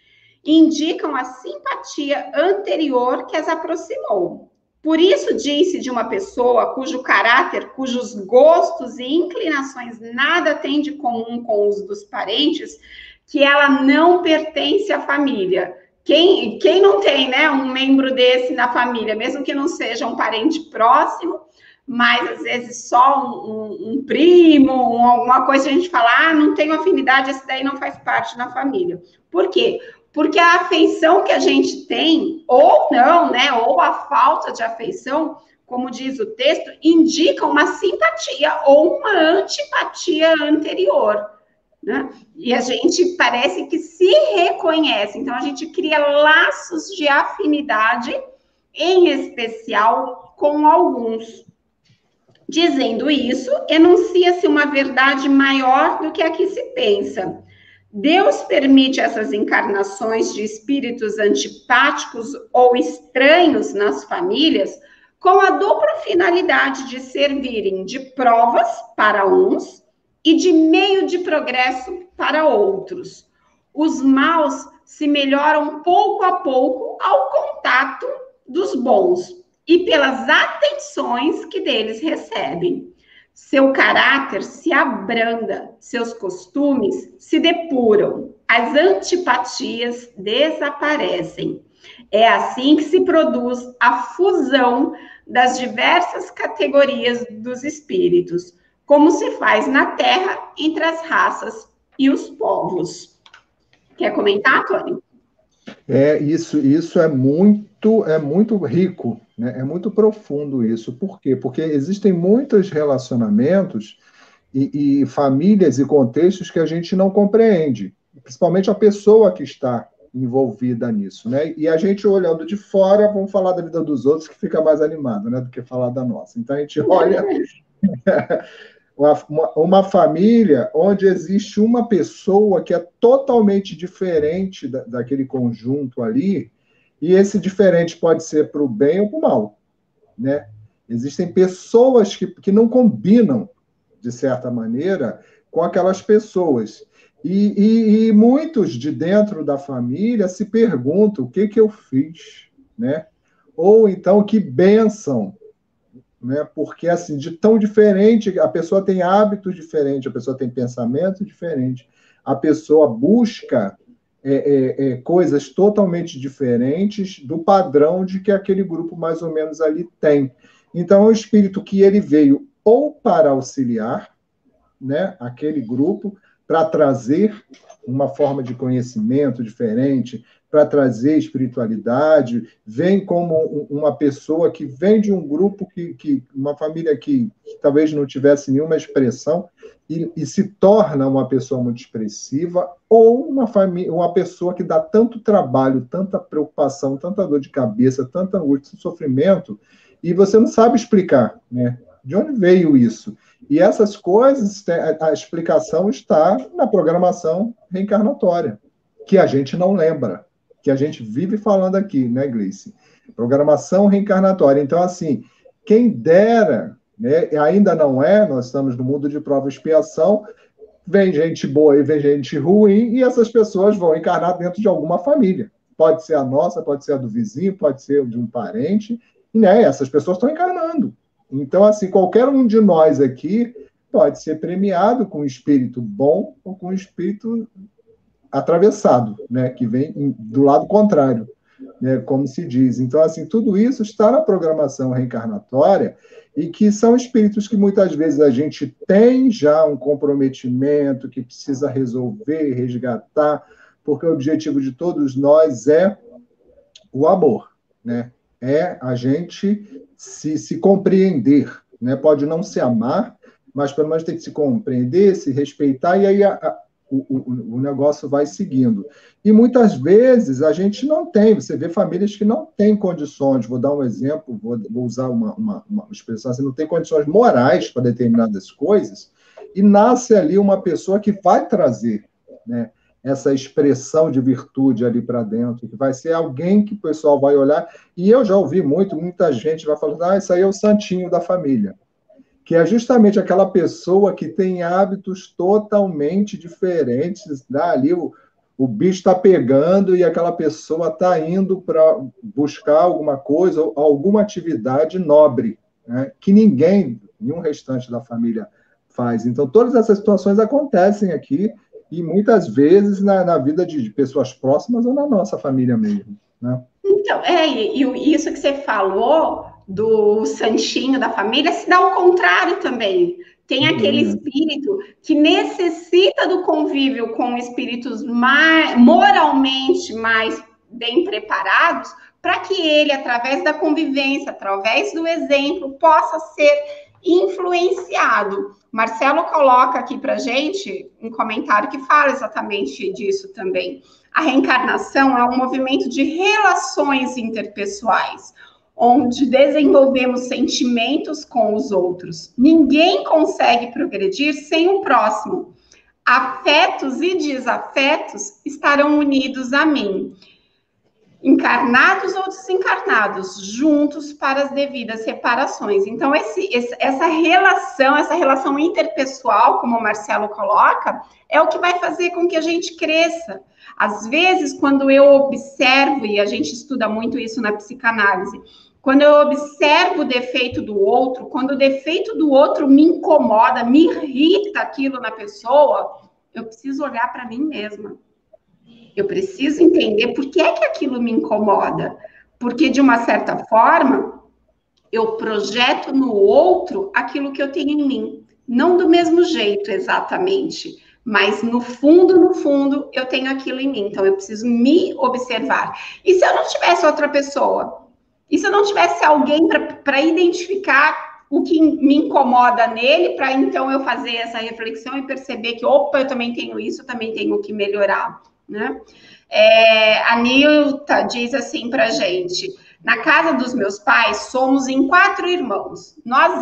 indicam a simpatia anterior que as aproximou. Por isso disse de uma pessoa cujo caráter, cujos gostos e inclinações nada têm de comum com os dos parentes, que ela não pertence à família. Quem não tem, né, um membro desse na família, mesmo que não seja um parente próximo, mas às vezes só um primo, alguma coisa a gente fala, não tenho afinidade, esse daí não faz parte da família. Por quê? Porque a afeição que a gente tem, ou não, né, ou a falta de afeição, como diz o texto, indica uma simpatia ou uma antipatia anterior, né? E a gente parece que se reconhece, então a gente cria laços de afinidade, em especial com alguns. Dizendo isso, enuncia-se uma verdade maior do que a que se pensa. Deus permite essas encarnações de espíritos antipáticos ou estranhos nas famílias com a dupla finalidade de servirem de provas para uns e de meio de progresso para outros. Os maus se melhoram pouco a pouco ao contato dos bons e pelas atenções que deles recebem. Seu caráter se abranda, seus costumes se depuram, as antipatias desaparecem. É assim que se produz a fusão das diversas categorias dos espíritos, como se faz na Terra entre as raças e os povos. Quer comentar, Tony? Isso é muito rico, né? É muito profundo isso. Por quê? Porque existem muitos relacionamentos e famílias e contextos que a gente não compreende, principalmente a pessoa que está envolvida nisso, né? E a gente olhando de fora, vamos falar da vida dos outros que fica mais animado, né, do que falar da nossa. Então a gente olha uma família onde existe uma pessoa que é totalmente diferente daquele conjunto ali, e esse diferente pode ser para o bem ou para o mal, né? Existem pessoas que não combinam, de certa maneira, com aquelas pessoas. E muitos de dentro da família se perguntam o que eu fiz, né? Ou então, que bênção, né? Porque assim, de tão diferente, a pessoa tem hábitos diferentes, a pessoa tem pensamento diferente, a pessoa busca coisas totalmente diferentes do padrão de que aquele grupo mais ou menos ali tem. Então, é um espírito que ele veio ou para auxiliar, né, aquele grupo, para trazer uma forma de conhecimento diferente, para trazer espiritualidade, vem como uma pessoa que vem de um grupo, uma família que talvez não tivesse nenhuma expressão, e se torna uma pessoa muito expressiva, ou uma pessoa que dá tanto trabalho, tanta preocupação, tanta dor de cabeça, tanta angústia, sofrimento, e você não sabe explicar, né? De onde veio isso? E essas coisas, a explicação está na programação reencarnatória, que a gente não lembra, que a gente vive falando aqui, né, Gleice? Programação reencarnatória. Então, assim, quem dera, né, ainda não é, nós estamos no mundo de prova e expiação, vem gente boa e vem gente ruim, e essas pessoas vão encarnar dentro de alguma família. Pode ser a nossa, pode ser a do vizinho, pode ser de um parente, né? Essas pessoas estão encarnando. Então, assim, qualquer um de nós aqui pode ser premiado com um espírito bom ou com um espírito atravessado, né? Que vem do lado contrário, né? Como se diz. Então, assim, tudo isso está na programação reencarnatória e que são espíritos que muitas vezes a gente tem já um comprometimento que precisa resolver, resgatar, porque o objetivo de todos nós é o amor, né? É a gente se compreender, né? Pode não se amar, mas pelo menos tem que se compreender, se respeitar, e aí o negócio vai seguindo. E muitas vezes a gente não tem, você vê famílias que não têm condições, vou dar um exemplo, vou usar uma expressão assim, não tem condições morais para determinadas coisas, e nasce ali uma pessoa que vai trazer, né, essa expressão de virtude ali para dentro, que vai ser alguém que o pessoal vai olhar, e eu já ouvi muita gente vai falando, isso aí é o santinho da família, que é justamente aquela pessoa que tem hábitos totalmente diferentes, né? Ali o bicho está pegando e aquela pessoa está indo para buscar alguma coisa, alguma atividade nobre, né? Que nenhum restante da família faz. Então, todas essas situações acontecem aqui, e muitas vezes na vida de pessoas próximas ou na nossa família mesmo, né? Então, e isso que você falou do santinho da família se dá ao contrário também. Tem aquele espírito que necessita do convívio com espíritos moralmente mais bem preparados para que ele, através da convivência, através do exemplo, possa ser influenciado. Marcelo coloca aqui para gente um comentário que fala exatamente disso também. A reencarnação é um movimento de relações interpessoais, onde desenvolvemos sentimentos com os outros. Ninguém consegue progredir sem o próximo. Afetos e desafetos estarão unidos a mim. encarnados ou desencarnados, juntos para as devidas reparações. Então, essa relação interpessoal, como o Marcelo coloca, é o que vai fazer com que a gente cresça. Às vezes, quando eu observo, e a gente estuda muito isso na psicanálise, quando eu observo o defeito do outro, quando o defeito do outro me incomoda, me irrita aquilo na pessoa, eu preciso olhar para mim mesma. Eu preciso entender por que é que aquilo me incomoda. Porque, de uma certa forma, eu projeto no outro aquilo que eu tenho em mim. Não do mesmo jeito, exatamente. Mas, no fundo, eu tenho aquilo em mim. Então, eu preciso me observar. E se eu não tivesse outra pessoa? E se eu não tivesse alguém para identificar o que me incomoda nele, para então eu fazer essa reflexão e perceber que, opa, eu também tenho isso, eu também tenho que melhorar, né? A Nilta diz assim para a gente: na casa dos meus pais somos em 4 irmãos. Nós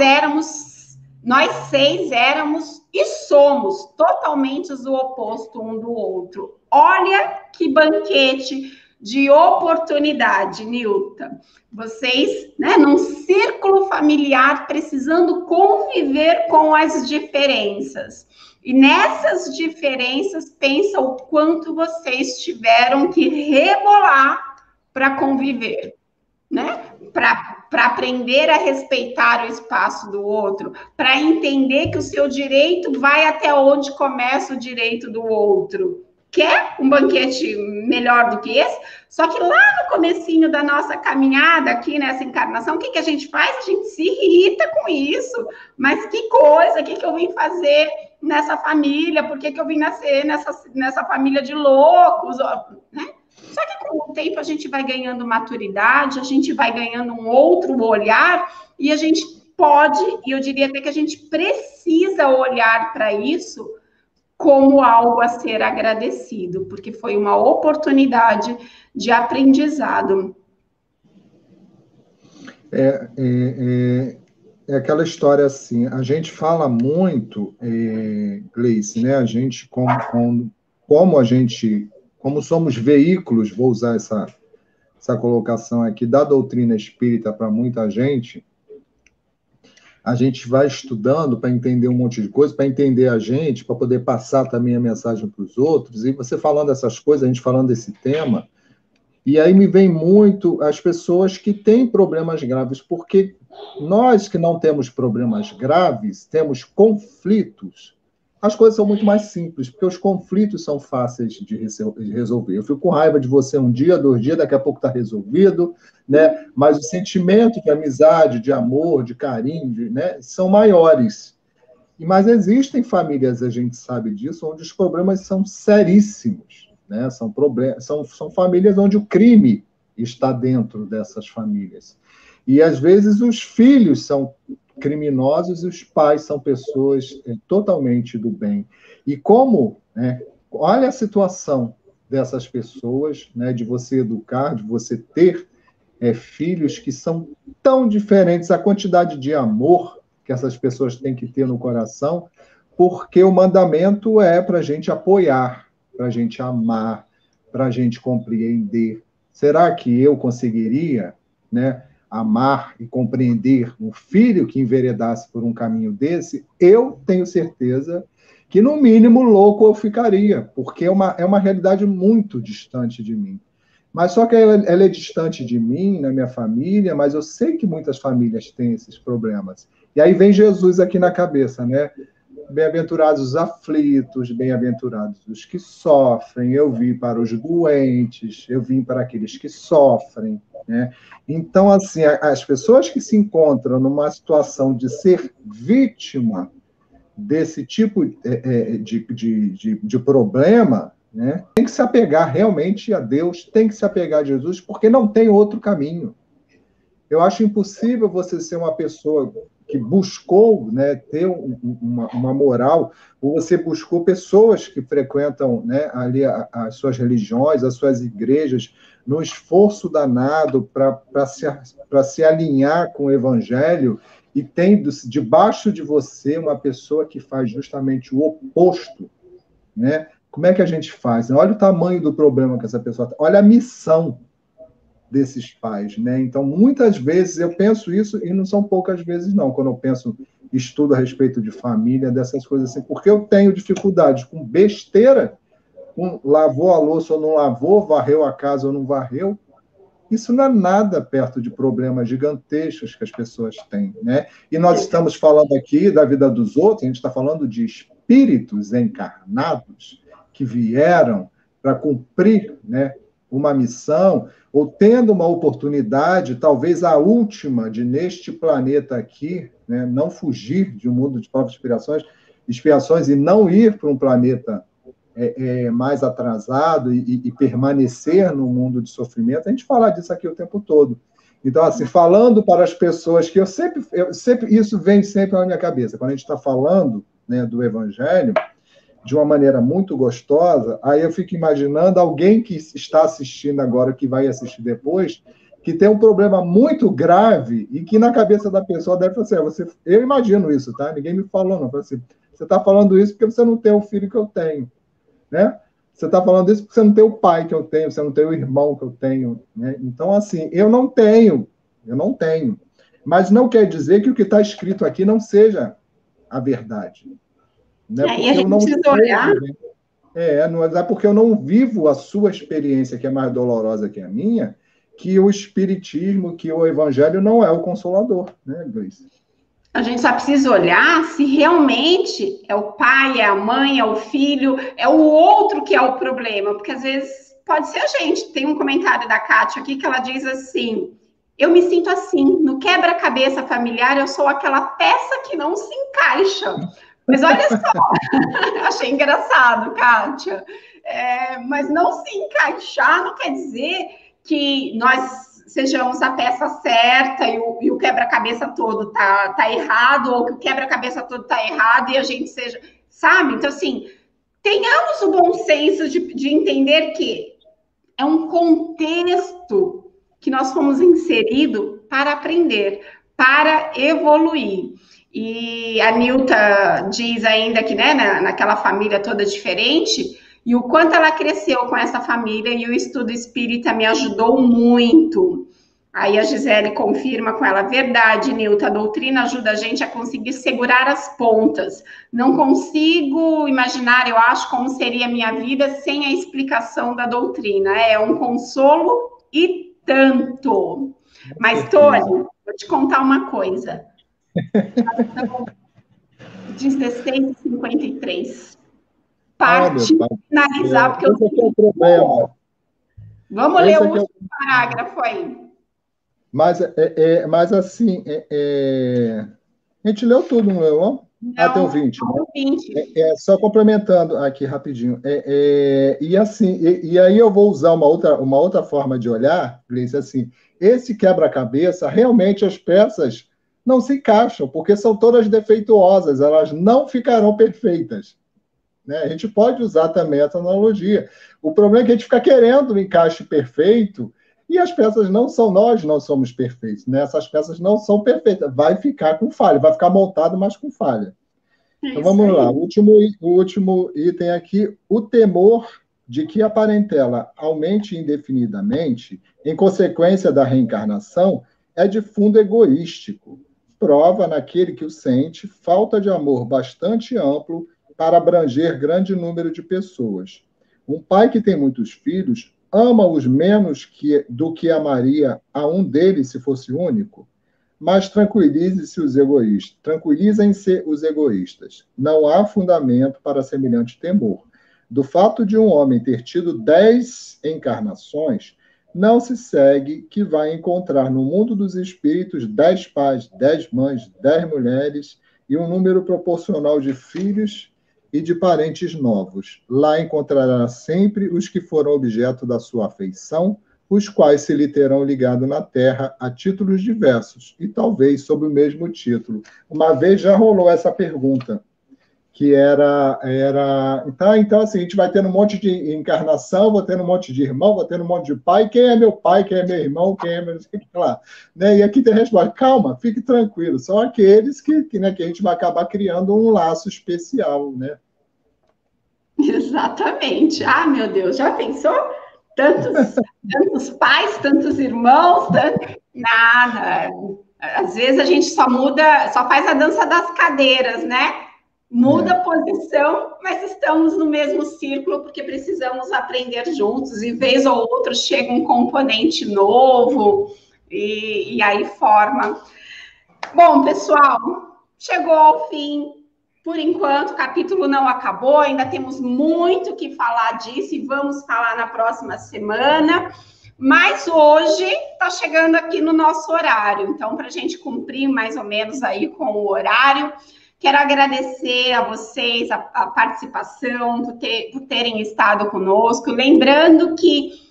6 éramos e somos totalmente o oposto um do outro. Olha que banquete de oportunidade, Nilta. Vocês, né, num círculo familiar, precisando conviver com as diferenças. E nessas diferenças, pensa o quanto vocês tiveram que rebolar para conviver, né? Para aprender a respeitar o espaço do outro, para entender que o seu direito vai até onde começa o direito do outro. Quer um banquete melhor do que esse? Só que lá no comecinho da nossa caminhada aqui nessa encarnação, o que a gente faz? A gente se irrita com isso. Mas que coisa, o que eu vim fazer nessa família? Por que eu vim nascer nessa família de loucos? Né? Só que com o tempo a gente vai ganhando maturidade, a gente vai ganhando um outro olhar e a gente pode, e eu diria até que a gente precisa olhar para isso como algo a ser agradecido, porque foi uma oportunidade de aprendizado. É aquela história assim, a gente fala muito, Gleice, né? A gente, como somos veículos, vou usar essa colocação aqui, da doutrina espírita para muita gente, a gente vai estudando para entender um monte de coisa, para entender a gente, para poder passar também a mensagem para os outros, e você falando essas coisas, a gente falando desse tema, e aí me vem muito as pessoas que têm problemas graves, porque nós que não temos problemas graves, temos conflitos, as coisas são muito mais simples, porque os conflitos são fáceis de resolver. Eu fico com raiva de você um dia, 2 dias, daqui a pouco está resolvido, né? Mas o sentimento de amizade, de amor, de carinho, né, são maiores. Mas existem famílias, a gente sabe disso, onde os problemas são seríssimos, né? São famílias onde o crime está dentro dessas famílias. E, às vezes, os filhos são criminosos e os pais são pessoas totalmente do bem. E como, né, olha a situação dessas pessoas, né, de você educar, de você ter filhos que são tão diferentes, a quantidade de amor que essas pessoas têm que ter no coração, porque o mandamento é para a gente apoiar, para a gente amar, para a gente compreender. Será que eu conseguiria, né, amar e compreender um filho que enveredasse por um caminho desse? Eu tenho certeza que, no mínimo, louco eu ficaria, porque é uma realidade muito distante de mim. Mas só que ela é distante de mim, na minha família, mas eu sei que muitas famílias têm esses problemas. E aí vem Jesus aqui na cabeça, né? Bem-aventurados os aflitos, bem-aventurados os que sofrem. Eu vim para os doentes, eu vim para aqueles que sofrem, né? Então, assim, as pessoas que se encontram numa situação de ser vítima desse tipo de problema, né, tem que se apegar realmente a Deus, tem que se apegar a Jesus, porque não tem outro caminho. Eu acho impossível você ser uma pessoa que buscou, né, ter uma moral, ou você buscou pessoas que frequentam, né, ali as suas religiões, as suas igrejas, no esforço danado para se alinhar com o Evangelho, e tem debaixo de você uma pessoa que faz justamente o oposto, né? Como é que a gente faz? Olha o tamanho do problema que essa pessoa tem. Olha a missão desses pais, né? Então, muitas vezes eu penso isso, e não são poucas vezes, não, quando eu penso, estudo a respeito de família, dessas coisas assim, porque eu tenho dificuldades com besteira, com lavou a louça ou não lavou, varreu a casa ou não varreu. Isso não é nada perto de problemas gigantescos que as pessoas têm, né? E nós estamos falando aqui da vida dos outros, a gente está falando de espíritos encarnados que vieram para cumprir, né, uma missão, ou tendo uma oportunidade, talvez a última, de neste planeta aqui, né, não fugir de um mundo de provas e expiações e não ir para um planeta mais atrasado e permanecer no mundo de sofrimento. A gente fala disso aqui o tempo todo. Então, assim, falando para as pessoas que eu sempre isso vem sempre na minha cabeça, quando a gente está falando, né, do Evangelho, de uma maneira muito gostosa, aí eu fico imaginando alguém que está assistindo agora, que vai assistir depois, que tem um problema muito grave e que na cabeça da pessoa deve fazer assim, eu imagino isso, tá? Ninguém me falou, não. Assim, você está falando isso porque você não tem o filho que eu tenho, né? Você está falando isso porque você não tem o pai que eu tenho, você não tem o irmão que eu tenho, né? Então, assim, eu não tenho, mas não quer dizer que o que está escrito aqui não seja a verdade. Né? E a gente precisa olhar. Não é porque eu não vivo a sua experiência, que é mais dolorosa que a minha, que o espiritismo, que o evangelho não é o consolador, né, Gleice? A gente só precisa olhar se realmente é o pai, é a mãe, é o filho, é o outro que é o problema, porque às vezes pode ser a gente. Tem um comentário da Kátia aqui que ela diz assim: eu me sinto assim, no quebra-cabeça familiar, eu sou aquela peça que não se encaixa. Mas olha só, achei engraçado, Kátia. Mas não se encaixar não quer dizer que nós sejamos a peça certa e o quebra-cabeça todo tá errado, ou que o quebra-cabeça todo tá errado e a gente seja, sabe? Então, assim, tenhamos o bom senso de entender que é um contexto que nós fomos inseridos para aprender, para evoluir. E a Nilta diz ainda que, né, naquela família toda diferente, e o quanto ela cresceu com essa família, e o estudo espírita me ajudou muito. Aí a Gisele confirma com ela: verdade, Nilta, a doutrina ajuda a gente a conseguir segurar as pontas. Não consigo imaginar, eu acho, como seria a minha vida sem a explicação da doutrina. É um consolo e tanto. Mas, Tony, vou te contar uma coisa. 16h53. Parte finalizar, porque esse aqui é o problema. Vamos ler o último parágrafo aí. Mas assim, a gente leu tudo, não leu? Até o 20. Né? 20. Só complementando aqui rapidinho. E assim, e aí eu vou usar uma outra forma de olhar, Gleice, assim, esse quebra-cabeça, realmente as peças não se encaixam, porque são todas defeituosas, elas não ficarão perfeitas. Né? A gente pode usar também essa analogia. O problema é que a gente fica querendo o encaixe perfeito, e as peças nós não somos perfeitos. Né? Essas peças não são perfeitas. Vai ficar com falha, vai ficar montado, mas com falha. Então vamos lá. O último item aqui: o temor de que a parentela aumente indefinidamente, em consequência da reencarnação, é de fundo egoístico. Prova naquele que o sente falta de amor bastante amplo para abranger grande número de pessoas. Um pai que tem muitos filhos ama-os menos do que amaria a um deles se fosse único? Mas tranquilizem-se os egoístas. Não há fundamento para semelhante temor. Do fato de um homem ter tido 10 encarnações, não se segue que vai encontrar no mundo dos espíritos 10 pais, 10 mães, 10 mulheres e um número proporcional de filhos e de parentes novos. Lá encontrará sempre os que foram objeto da sua afeição, os quais se lhe terão ligado na terra a títulos diversos, e talvez sob o mesmo título. Uma vez já rolou essa pergunta, que era então assim, a gente vai tendo um monte de encarnação, vou tendo um monte de irmão, vou tendo um monte de pai, quem é meu pai, quem é meu irmão, quem é meu... lá. Né? E aqui tem a resposta: calma, fique tranquilo, são aqueles que a gente vai acabar criando um laço especial, né? Exatamente. Ah, meu Deus, já pensou? tantos pais, tantos irmãos, nada. Às vezes a gente só muda, só faz a dança das cadeiras, né? Muda a posição, mas estamos no mesmo círculo porque precisamos aprender juntos. E vez ou outra chega um componente novo e aí forma. Bom, pessoal, chegou ao fim. Por enquanto, o capítulo não acabou, ainda temos muito que falar disso e vamos falar na próxima semana. Mas hoje está chegando aqui no nosso horário. Então, para a gente cumprir mais ou menos aí com o horário, quero agradecer a vocês a participação, por terem estado conosco. Lembrando que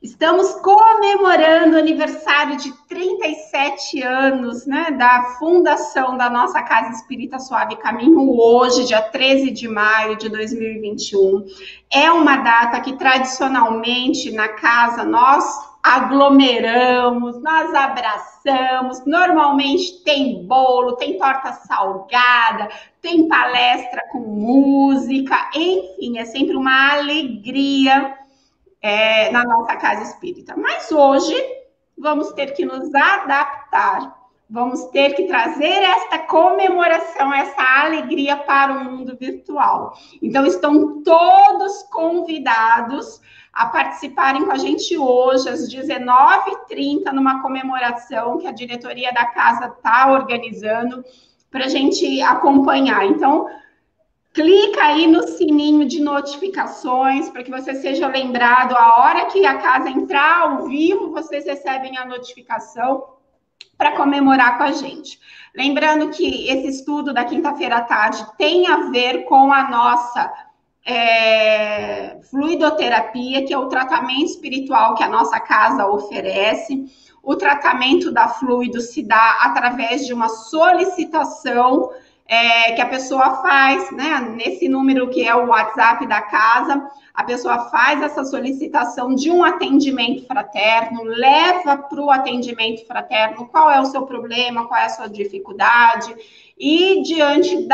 estamos comemorando o aniversário de 37 anos, né, da fundação da nossa Casa Espírita Suave Caminho, hoje, dia 13 de maio de 2021. É uma data que, tradicionalmente, na casa, nós aglomeramos, nós abraçamos, normalmente tem bolo, tem torta salgada, tem palestra com música, enfim, é sempre uma alegria na nossa casa espírita. Mas hoje vamos ter que nos adaptar, vamos ter que trazer esta comemoração, essa alegria para o mundo virtual. Então, estão todos convidados a participarem com a gente hoje, às 19h30, numa comemoração que a diretoria da casa está organizando para a gente acompanhar. Então, clica aí no sininho de notificações para que você seja lembrado a hora que a casa entrar ao vivo, vocês recebem a notificação para comemorar com a gente. Lembrando que esse estudo da quinta-feira à tarde tem a ver com a nossa fluidoterapia, que é o tratamento espiritual que a nossa casa oferece. O tratamento da fluido se dá através de uma solicitação que a pessoa faz, né, nesse número que é o WhatsApp da casa, a pessoa faz essa solicitação de um atendimento fraterno, leva para o atendimento fraterno qual é o seu problema, qual é a sua dificuldade, e diante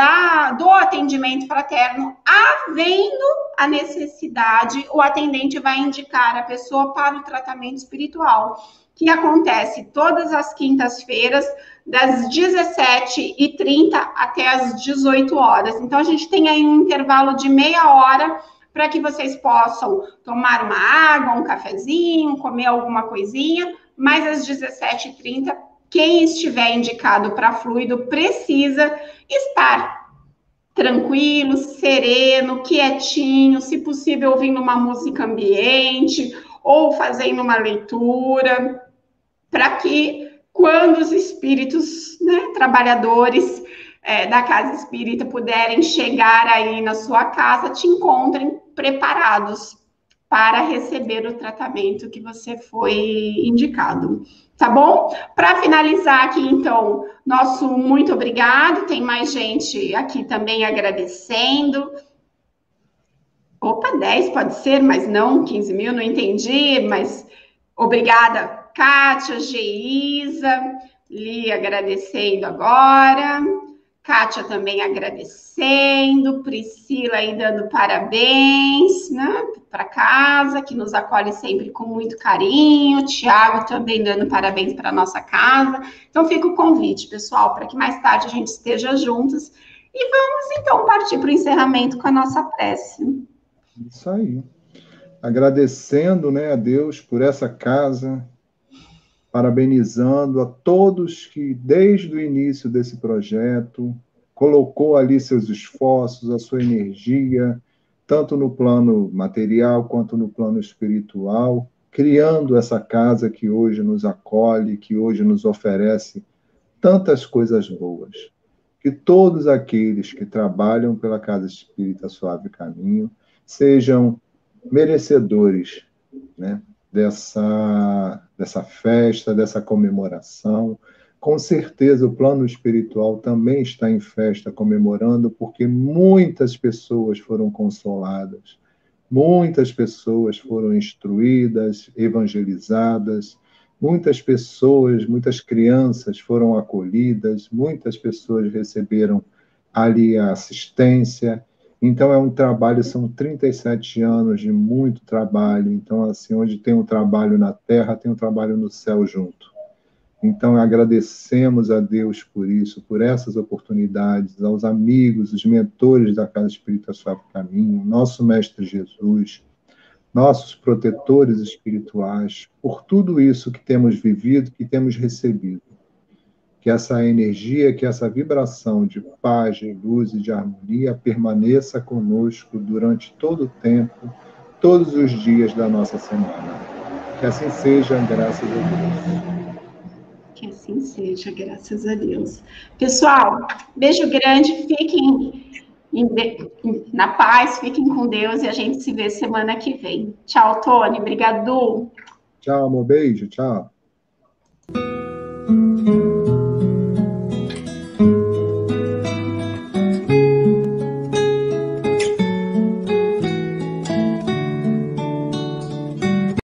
do atendimento fraterno, havendo a necessidade, o atendente vai indicar a pessoa para o tratamento espiritual, que acontece todas as quintas-feiras, das 17h30 até as 18 horas. Então, a gente tem aí um intervalo de meia hora para que vocês possam tomar uma água, um cafezinho, comer alguma coisinha, mas às 17h30, quem estiver indicado para fluido precisa estar tranquilo, sereno, quietinho, se possível ouvindo uma música ambiente ou fazendo uma leitura, para que quando os espíritos, né, trabalhadores da casa espírita puderem chegar aí na sua casa, te encontrem preparados para receber o tratamento que você foi indicado. Tá bom? Para finalizar aqui, então, nosso muito obrigado. Tem mais gente aqui também agradecendo. Opa, 10 pode ser, mas não 15 mil, não entendi, mas obrigada, Kátia, Geisa, Li agradecendo agora, Kátia também agradecendo, Priscila aí dando parabéns, né, para casa, que nos acolhe sempre com muito carinho, Tiago também dando parabéns para a nossa casa. Então fica o convite, pessoal, para que mais tarde a gente esteja juntos e vamos então partir para o encerramento com a nossa prece. Isso aí. Agradecendo, né, a Deus por essa casa, parabenizando a todos que, desde o início desse projeto, colocou ali seus esforços, a sua energia, tanto no plano material quanto no plano espiritual, criando essa casa que hoje nos acolhe, que hoje nos oferece tantas coisas boas. Que todos aqueles que trabalham pela Casa Espírita Suave Caminho sejam merecedores, né, dessa festa, dessa comemoração. Com certeza o plano espiritual também está em festa comemorando, porque muitas pessoas foram consoladas, muitas pessoas foram instruídas, evangelizadas, muitas pessoas, muitas crianças foram acolhidas, muitas pessoas receberam ali a assistência. Então, é um trabalho, são 37 anos de muito trabalho. Então, assim, onde tem um trabalho na terra, tem um trabalho no céu junto. Então, agradecemos a Deus por isso, por essas oportunidades, aos amigos, os mentores da Casa Espírita Suave Caminho, nosso Mestre Jesus, nossos protetores espirituais, por tudo isso que temos vivido, que temos recebido. Que essa energia, que essa vibração de paz, de luz e de harmonia permaneça conosco durante todo o tempo, todos os dias da nossa semana. Que assim seja, graças a Deus. Que assim seja, graças a Deus. Pessoal, beijo grande, fiquem na paz, fiquem com Deus e a gente se vê semana que vem. Tchau, Tony, obrigado. Tchau, amor, beijo, tchau.